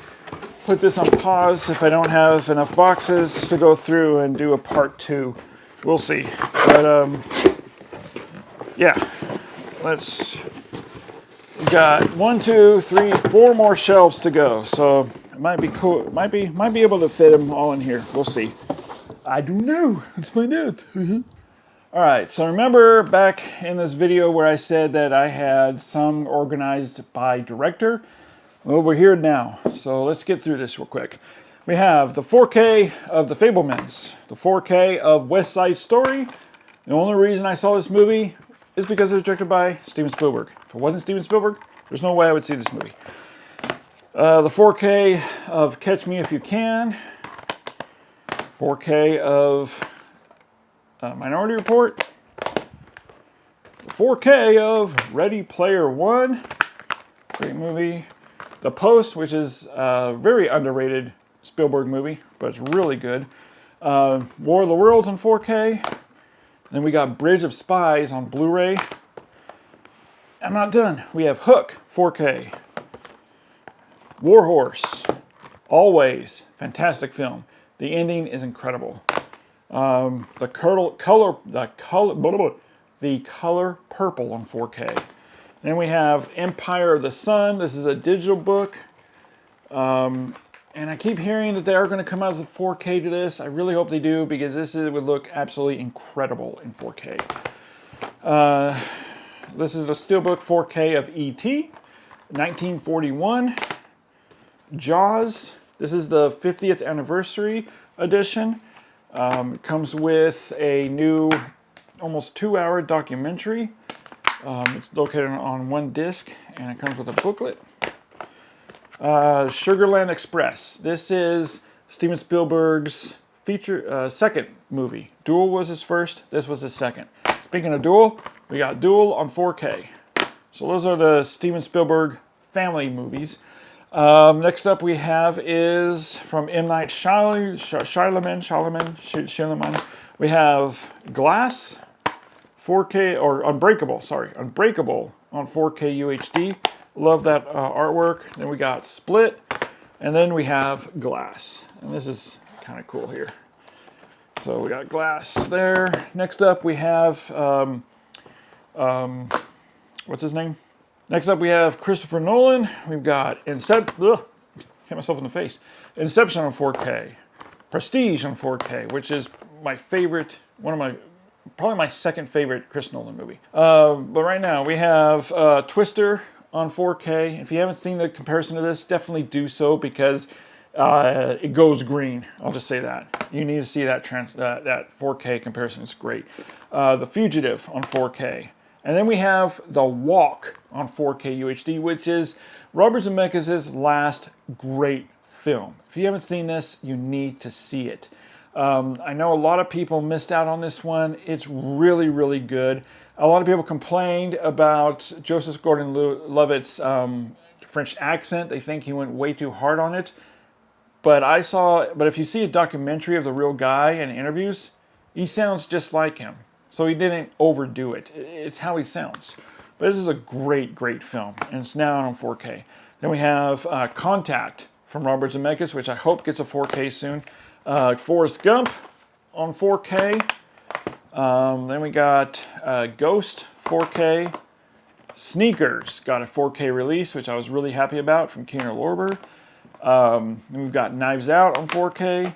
put this on pause if I don't have enough boxes to go through and do a part 2. We'll see. But yeah, we got 1, 2, 3, 4 more shelves to go. So it might be cool. Might be able to fit them all in here. We'll see. I don't know. Let's find out. All right. So remember back in this video where I said that I had some organized by director. Well, we're here now. So let's get through this real quick. We have the 4K of The Fabelmans, the 4K of West Side Story. The only reason I saw this movie is because it was directed by Steven Spielberg. If it wasn't Steven Spielberg, there's no way I would see this movie. The 4K of Catch Me If You Can. 4K of Minority Report. The 4K of Ready Player One. Great movie. The Post, which is a very underrated Spielberg movie, but it's really good. War of the Worlds on 4K. Then we got Bridge of Spies on Blu-ray. I'm not done. We have Hook, 4K. Warhorse, Always, fantastic film. The ending is incredible. The color Purple on 4K. Then we have Empire of the Sun. This is a digital book. And I keep hearing that they are going to come out with a 4K to this. I really hope they do because would look absolutely incredible in 4K. This is a steelbook 4K of E.T. 1941. Jaws. This is the 50th anniversary edition. It comes with a new almost 2-hour documentary. It's located on 1 disc and it comes with a booklet. Sugarland Express. This is Steven Spielberg's second movie. Duel was his first. This was his second. Speaking of Duel, we got Duel on 4K. So those are the Steven Spielberg family movies. Next up we have is from M. Night Shyamalan. We have Glass, 4K, or Unbreakable on 4K UHD. Love that artwork. Then we got Split, and then we have Glass. And this is kind of cool here. So we got Glass there. Next up we have, what's his name? Next up we have Christopher Nolan. We've got Hit myself in the face. Inception on 4K. Prestige on 4K, which is my favorite, probably my second favorite Chris Nolan movie. But right now we have Twister on 4K. If you haven't seen the comparison to this, definitely do so because it goes green. I'll just say that. You need to see that 4K comparison. It's great. The Fugitive on 4K. And then we have The Walk on 4K UHD, which is Robert Zemeckis' last great film. If you haven't seen this, you need to see it. I know a lot of people missed out on this one. It's really, really good. A lot of people complained about Joseph Gordon-Levitt's French accent. They think he went way too hard on it. But if you see a documentary of the real guy and interviews, he sounds just like him. So he didn't overdo it. It's how he sounds. But this is a great, great film. And it's now on 4K. Then we have Contact from Robert Zemeckis, which I hope gets a 4K soon. Forrest Gump on 4K. Then we got Ghost 4K. Sneakers got a 4K release, which I was really happy about, from Keener Lorber. Then we've got Knives Out on 4K.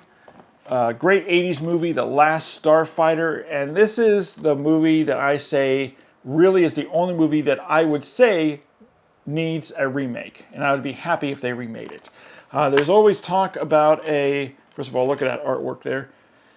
Great 80s movie, The Last Starfighter. And this is the movie that I say really is the only movie that I would say needs a remake. And I would be happy if they remade it. There's always talk about first of all, look at that artwork there.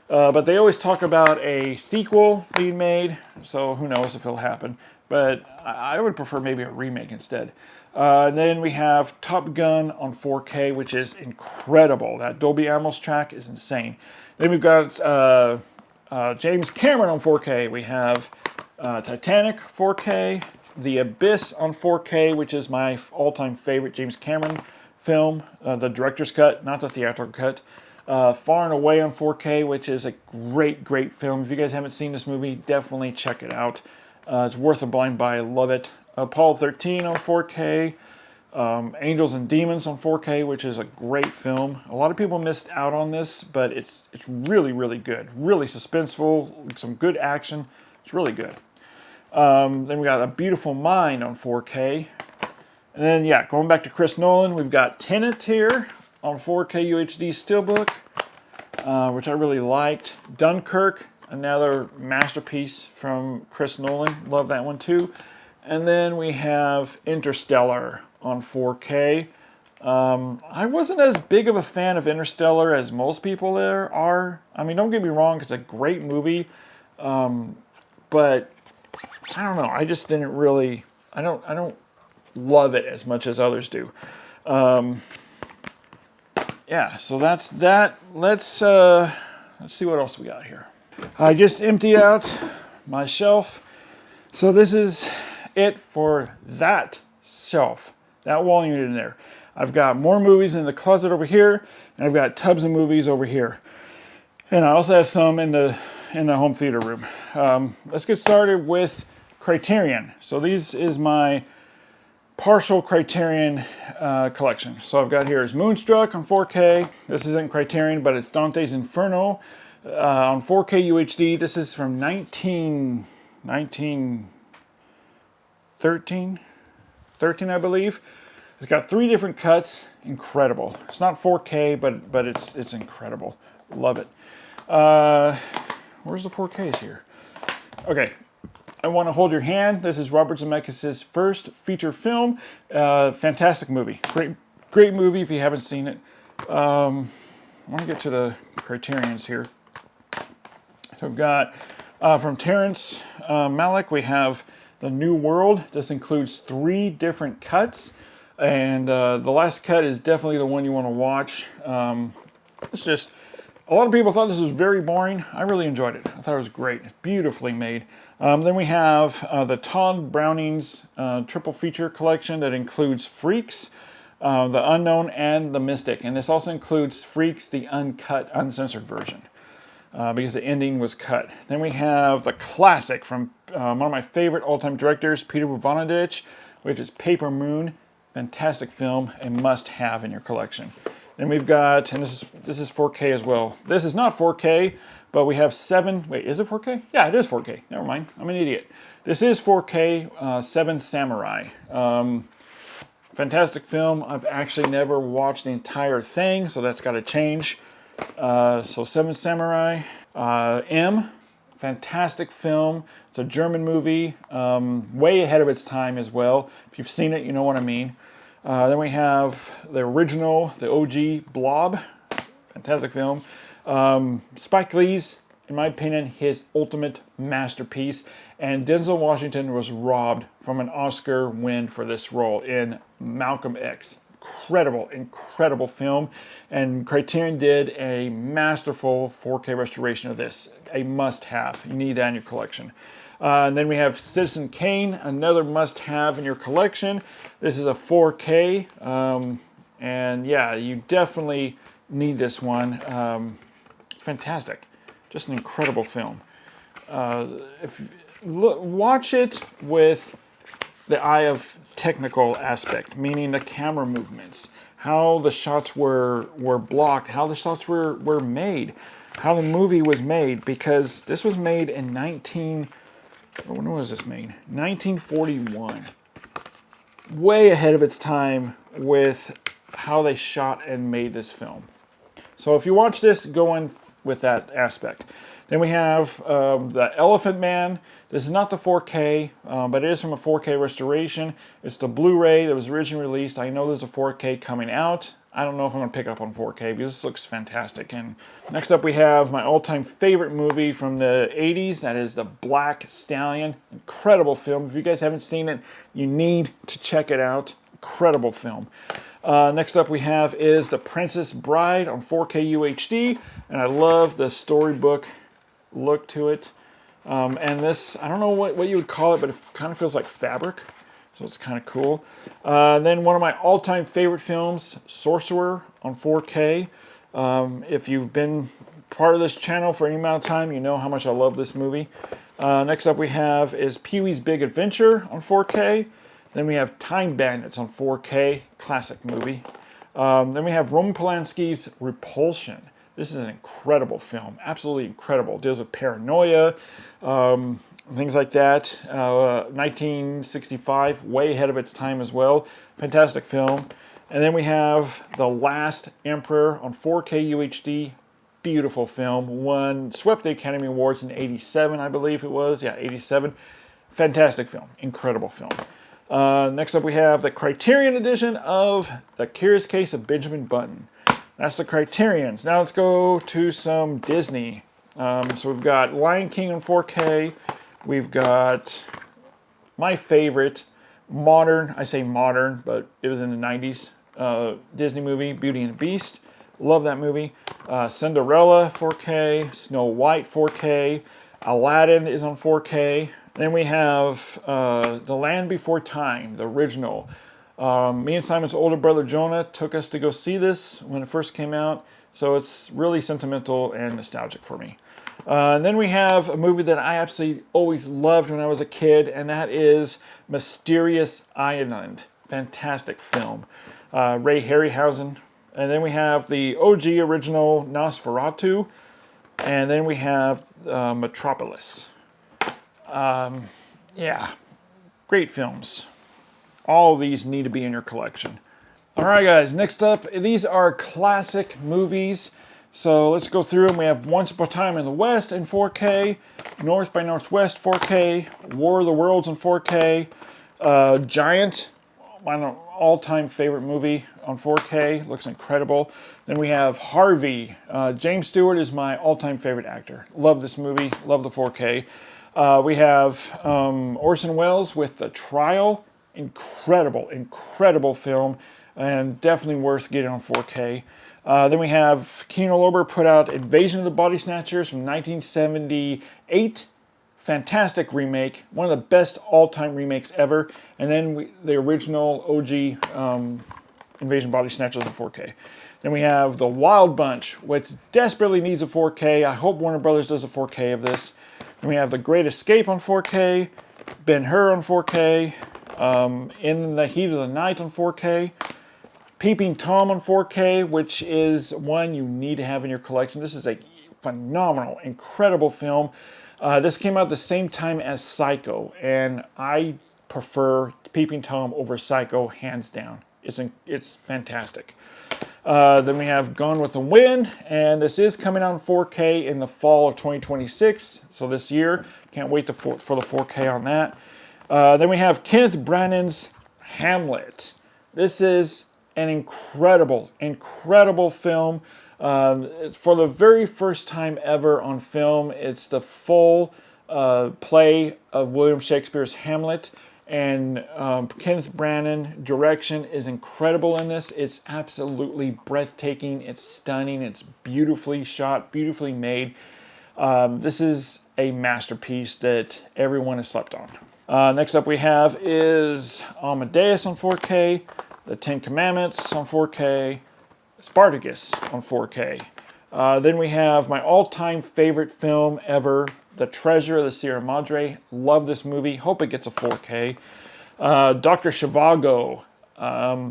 But they always talk about a sequel being made, so who knows if it'll happen. But I would prefer maybe a remake instead. And then we have Top Gun on 4K, which is incredible. That Dolby Atmos track is insane. Then we've got James Cameron on 4K. We have Titanic 4K, The Abyss on 4K, which is my all-time favorite James Cameron film, the director's cut, not the theatrical cut. Far and Away on 4K, which is a great film. If you guys haven't seen this movie, definitely check it out. It's worth a blind buy. I love it. Apollo 13 on 4K. Angels and Demons on 4K, which is a great film. A lot of people missed out on this, but it's really good. Really suspenseful, some good action. It's really good. Then we got A Beautiful Mind on 4K. And then, yeah, going back to Chris Nolan, we've got Tenet here on 4K UHD Steelbook, which I really liked. Dunkirk, another masterpiece from Chris Nolan. Love that one too. And then we have Interstellar on 4K. I wasn't as big of a fan of Interstellar as most people there are. I mean, don't get me wrong, it's a great movie. But I don't know, I just didn't really, I don't love it as much as others do. Yeah, so that's that. Let's see what else we got here. I just emptied out my shelf. So this is it for that shelf, that wall unit in there. I've got more movies in the closet over here, and I've got tubs of movies over here. And I also have some in the home theater room. Let's get started with Criterion. So this is my partial Criterion collection. So I've got here is Moonstruck on 4K. This isn't Criterion, but it's Dante's Inferno on 4K UHD. This is from 1913, I believe. It's got 3 different cuts. Incredible. It's not 4K, but it's incredible. Love it. Where's the 4Ks here? Okay. I Want to Hold Your Hand. This is Robert Zemeckis' first feature film. Fantastic movie. Great movie if you haven't seen it. I want to get to the Criterions here. So we've got from Terrence Malick, we have The New World. This includes 3 different cuts. And the last cut is definitely the one you want to watch. It's just, a lot of people thought this was very boring. I really enjoyed it. I thought it was great. Beautifully made. Then we have the Todd Browning's triple feature collection that includes Freaks, The Unknown, and The Mystic. And this also includes Freaks, the uncut, uncensored version, because the ending was cut. Then we have the classic from one of my favorite all-time directors, Peter Bogdanovich, which is Paper Moon. Fantastic film, a must-have in your collection. Then we've got, and this is 4K as well. This is not 4K, but we have 7, wait, is it 4K? Yeah, it is 4K. Never mind, I'm an idiot. This is 4K, 7 Samurai. Fantastic film. I've actually never watched the entire thing, so that's got to change. So 7 Samurai. M, fantastic film. It's a German movie, way ahead of its time as well. If you've seen it, you know what I mean. Then we have the original, the OG Blob. Fantastic film. Spike Lee's, in my opinion, his ultimate masterpiece. And Denzel Washington was robbed from an Oscar win for this role in Malcolm X. Incredible film. And Criterion did a masterful 4K restoration of this. A must-have. You need that in your collection. And then we have Citizen Kane, another must-have in your collection. This is a 4K. And yeah, you definitely need this one. It's fantastic. Just an incredible film. Watch it with the eye of technical aspect, meaning the camera movements, how the shots were blocked, how the shots were made, how the movie was made, because this was made in when was this made? 1941. Way ahead of its time with how they shot and made this film. So if you watch this, go in with that aspect. Then we have the Elephant Man. This is not the 4K, but it is from a 4K restoration. It's the Blu-ray that was originally released. I know there's a 4K coming out. I don't know if I'm going to pick it up on 4K because this looks fantastic. And next up we have my all-time favorite movie from the 80s. That is The Black Stallion. Incredible film. If you guys haven't seen it, you need to check it out. Incredible film. Next up we have is The Princess Bride on 4K UHD. And I love the storybook look to it. And this, I don't know what you would call it, but it kind of feels like fabric. So it's kind of cool. Then one of my all-time favorite films, Sorcerer on 4K. If you've been part of this channel for any amount of time, you know how much I love this movie. Next up we have is Pee-wee's Big Adventure on 4K. Then we have Time Bandits on 4K, classic movie. Then we have Roman Polanski's Repulsion. This is an incredible film, absolutely incredible. It deals with paranoia, things like that. 1965, way ahead of its time as well. Fantastic film. And then we have The Last Emperor on 4K UHD. Beautiful film. Swept the Academy Awards in 87, I believe it was. Yeah, 87. Fantastic film. Incredible film. Next up we have the Criterion edition of The Curious Case of Benjamin Button. That's the Criterions. Now let's go to some Disney. So we've got Lion King on 4K. We've got my favorite modern, I say modern, but it was in the 90s, Disney movie, Beauty and the Beast. Love that movie. Cinderella 4K. Snow White 4K. Aladdin is on 4K. Then we have The Land Before Time, the original. Me and Simon's older brother Jonah took us to go see this when it first came out, so it's really sentimental and nostalgic for me. And then we have a movie that I absolutely always loved when I was a kid, and that is Mysterious Island. Fantastic film. Ray Harryhausen. And then we have the OG original Nosferatu. And then we have Metropolis. Yeah, great films. All of these need to be in your collection. All right, guys, next up, these are classic movies. So let's go through them. We have Once Upon a Time in the West in 4K, North by Northwest 4K, War of the Worlds in 4K, Giant, my all-time favorite movie on 4K, looks incredible. Then we have Harvey. James Stewart is my all-time favorite actor. Love this movie, love the 4K. We have Orson Welles with The Trial. Incredible, incredible film, and definitely worth getting on 4K. Then we have Kino Lorber put out Invasion of the Body Snatchers from 1978. Fantastic remake, one of the best all-time remakes ever. And then the original OG Invasion Body Snatchers in 4K. Then we have The Wild Bunch, which desperately needs a 4K. I hope Warner Brothers does a 4K of this. Then we have The Great Escape on 4K, Ben-Hur on 4K, In the Heat of the Night on 4K, Peeping Tom on 4K, which is one you need to have in your collection. This is a phenomenal, incredible film. This came out at the same time as Psycho, and I prefer Peeping Tom over Psycho hands down. It's fantastic. Then we have Gone with the Wind, and this is coming out in 4K in the fall of 2026, so this year. Can't wait for the 4K on that. Then we have Kenneth Branagh's Hamlet. This is an incredible, incredible film. It's for the very first time ever on film. It's the full play of William Shakespeare's Hamlet. And Kenneth Branagh direction is incredible in this. It's absolutely breathtaking. It's stunning. It's beautifully shot, beautifully made. This is a masterpiece that everyone has slept on. Next up we have is Amadeus on 4K, The Ten Commandments on 4K, Spartacus on 4K. Then we have my all-time favorite film ever, The Treasure of the Sierra Madre. Love this movie. Hope it gets a 4K. Dr. Zhivago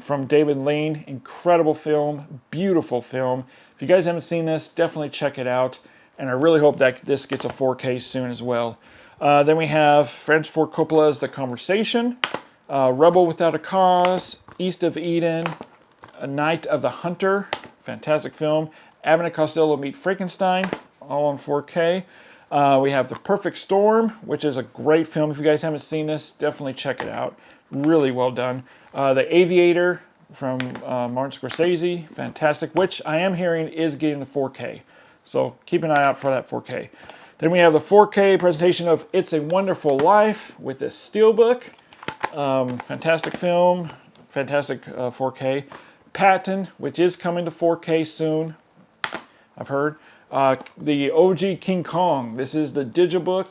from David Lean. Incredible film. Beautiful film. If you guys haven't seen this, definitely check it out. And I really hope that this gets a 4K soon as well. Then we have Francis Ford Coppola's The Conversation, Rebel Without a Cause, East of Eden, A Night of the Hunter. Fantastic film. Abbott and Costello Meet Frankenstein, all on 4K. We have The Perfect Storm, which is a great film. If you guys haven't seen this, definitely check it out. Really well done. The Aviator from Martin Scorsese, fantastic, which I am hearing is getting the 4K. So keep an eye out for that 4K. Then we have the 4K presentation of It's a Wonderful Life with this steelbook. Fantastic film, fantastic 4K. Patton, which is coming to 4K soon, I've heard. The OG King Kong. This is the digibook.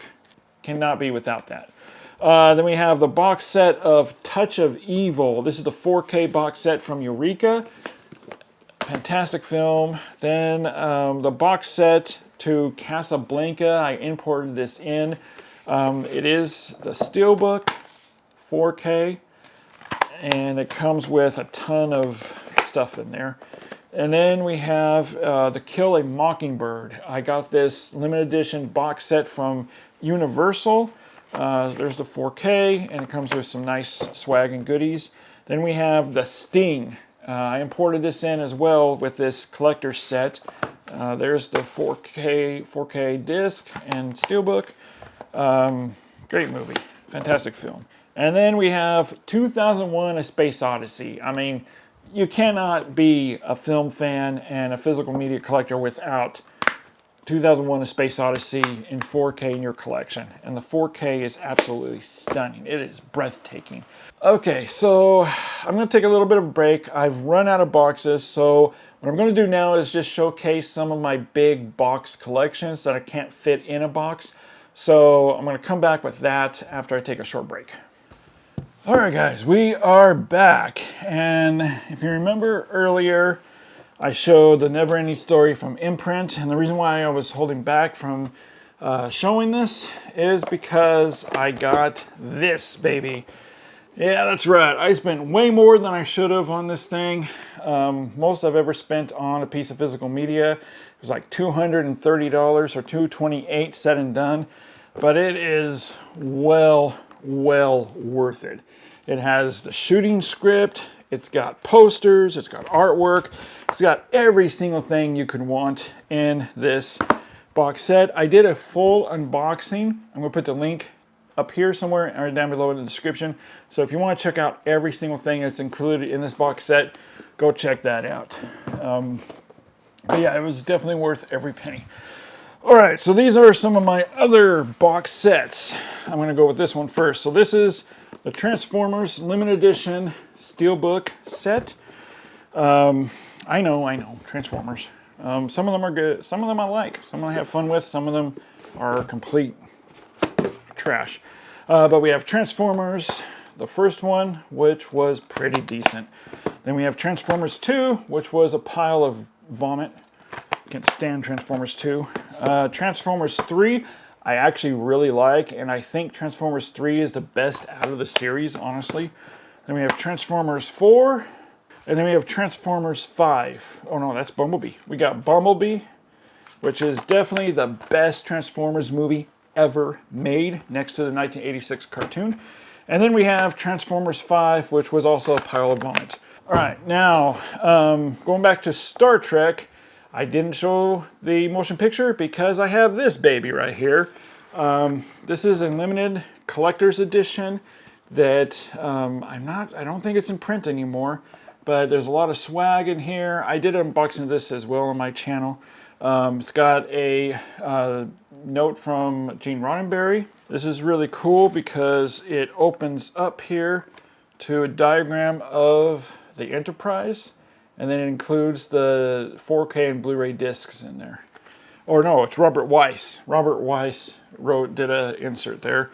Cannot be without that. Then we have the box set of Touch of Evil. This is the 4K box set from Eureka. fantastic film. Then the box set to Casablanca, I imported this in. It is the Steelbook 4K, and it comes with a ton of stuff in there. And then we have The Kill a Mockingbird. I got this limited edition box set from Universal. There's the 4K, and it comes with some nice swag and goodies. Then we have The Sting. I imported this in as well with this collector's set. There's the 4K disc and Steelbook. Great movie. Fantastic film. And then we have 2001: A Space Odyssey. I mean, you cannot be a film fan and a physical media collector without 2001: A Space Odyssey in 4K in your collection. And the 4K is absolutely stunning. It is breathtaking. Okay, so I'm going to take a little bit of a break. I've run out of boxes, so what I'm going to do now is just showcase some of my big box collections that I can't fit in a box. So I'm going to come back with that after I take a short break. Alright guys, we are back, and if you remember earlier, I showed the Never Ending Story from Imprint, and the reason why I was holding back from showing this is because I got this baby. Yeah, that's right, I spent way more than I should have on this thing. Most I've ever spent on a piece of physical media. It was like $230 or $228 said and done, but it is well worth it. It has the shooting script, it's got posters, it's got artwork, it's got every single thing you could want in this box set. I did a full unboxing. I'm going to put the link up here somewhere or down below in the description. So if you want to check out every single thing that's included in this box set, go check that out. But yeah, it was definitely worth every penny. Alright, so these are some of my other box sets. I'm going to go with this one first. So this is the Transformers limited edition Steelbook set. I know, Transformers. Some of them are good, some of them I like, some I have fun with, some of them are complete trash. But we have Transformers, the first one, which was pretty decent. Then we have Transformers 2, which was a pile of vomit. Can't stand Transformers 2. Transformers 3, I actually really like, and I think Transformers 3 is the best out of the series, honestly. Then we have Transformers 4, and then we have Transformers 5. Oh no, that's Bumblebee. We got Bumblebee, which is definitely the best Transformers movie ever made, next to the 1986 cartoon. And then we have Transformers 5, which was also a pile of vomit. All right, now, going back to Star Trek, I didn't show the motion picture because I have this baby right here. This is a limited collector's edition that I don't think it's in print anymore, but there's a lot of swag in here. I did an unboxing of this as well on my channel. It's got a note from Gene Roddenberry. This is really cool because it opens up here to a diagram of the Enterprise. And then it includes the 4K and Blu-ray discs in there. Or no, it's Robert Weiss. Robert Weiss did an insert there.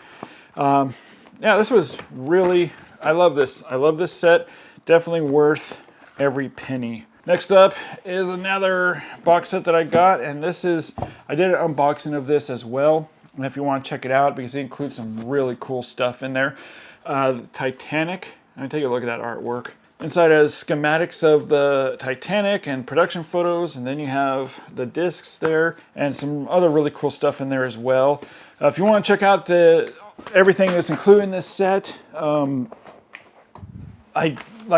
Yeah, this was really, I love this. I love this set. Definitely worth every penny. Next up is another box set that I got, and this is, I did an unboxing of this as well. And if you want to check it out, because it includes some really cool stuff in there. Titanic. Let me take a look at that artwork. Inside has schematics of the Titanic and production photos, and then you have the discs there and some other really cool stuff in there as well. If you want to check out everything that's included in this set, like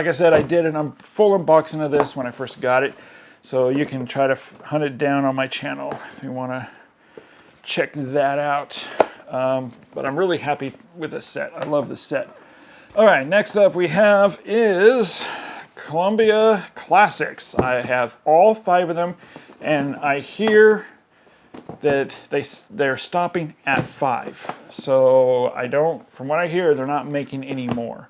I said, I did a full unboxing of this when I first got it, so you can try to hunt it down on my channel if you want to check that out. But I'm really happy with this set. I love this set. All right, next up we have is Columbia Classics. I have all 5 of them, and I hear that they're stopping at 5. So from what I hear, they're not making any more.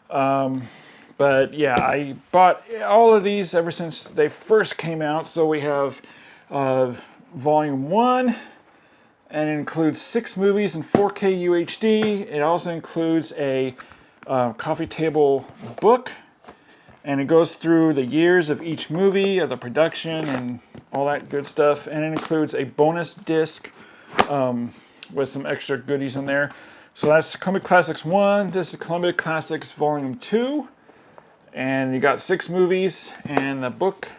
But yeah, I bought all of these ever since they first came out. So we have Volume 1, and it includes 6 movies in 4K UHD. It also includes a coffee table book. And it goes through the years of each movie, of the production, and all that good stuff. And it includes a bonus disc with some extra goodies in there. So that's Columbia Classics 1. This is Columbia Classics Volume 2. And you got 6 movies and the book.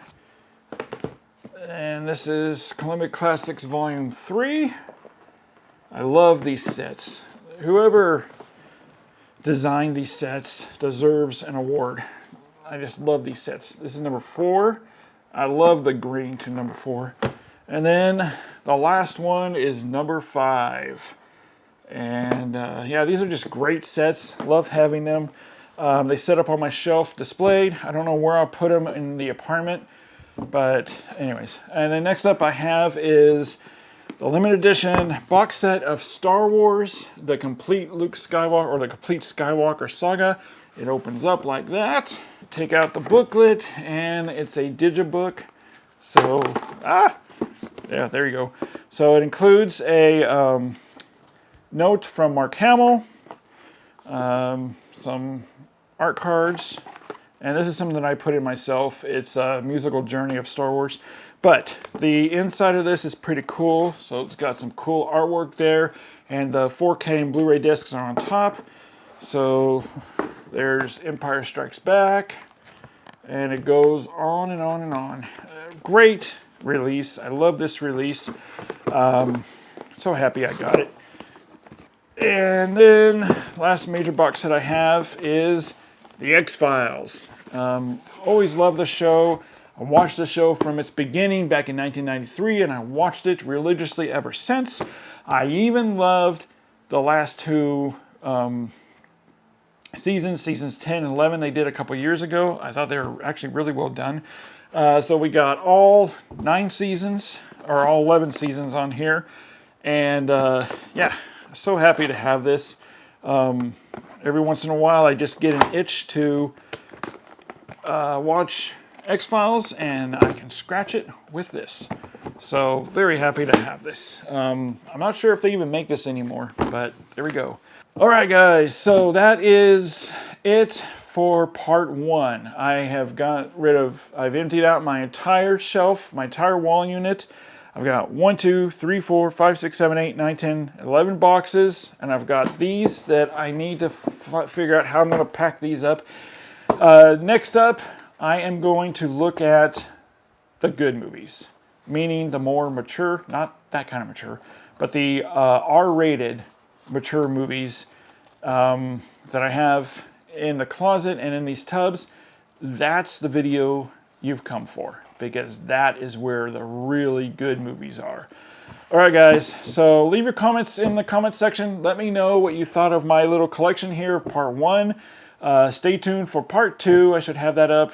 And this is Columbia Classics Volume 3. I love these sets. Whoever designed these sets deserves an award. I just love these sets. This is number 4. I love the green to number 4. And then the last one is number 5. And yeah, these are just great sets. Love having them. They set up on my shelf displayed. I don't know where I'll put them in the apartment. But anyways. And then next up I have is the limited edition box set of Star Wars, the complete Luke Skywalker, or the complete Skywalker saga. It opens up like that. Take out the booklet, and it's a digibook. So, yeah, there you go. So it includes a note from Mark Hamill, some art cards, and this is something that I put in myself. It's a musical journey of Star Wars. But the inside of this is pretty cool. So it's got some cool artwork there. And the 4K and Blu-ray discs are on top. So there's Empire Strikes Back. And it goes on and on and on. Great release. I love this release. So happy I got it. And then last major box set I have is The X-Files. Always loved the show. I watched the show from its beginning back in 1993, and I watched it religiously ever since. I even loved the last 2 seasons 10 and 11 they did a couple years ago. I thought they were actually really well done. So we got all 9 seasons, or all 11 seasons on here. And yeah, so happy to have this. Every once in a while I just get an itch to watch X-Files, and I can scratch it with this. So very happy to have this. I'm not sure if they even make this anymore, but there we go. All right, guys, so that is it for part 1. I've emptied out my entire shelf, my entire wall unit. I've got 1, 2, 3, 4, 5, 6, 7, 8, 9, 10, 11 boxes, and I've got these that I need to figure out how I'm going to pack these up. Next up, I am going to look at the good movies, meaning the more mature, not that kind of mature, but the R-rated mature movies that I have in the closet and in these tubs. That's the video you've come for, because that is where the really good movies are. All right, guys, so leave your comments in the comments section. Let me know what you thought of my little collection here of part 1. Stay tuned for part 2. I should have that up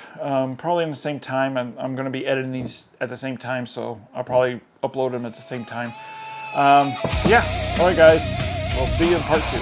probably in the same time. I'm going to be editing these at the same time, so I'll probably upload them at the same time. Yeah, all right, guys. We'll see you in part 2.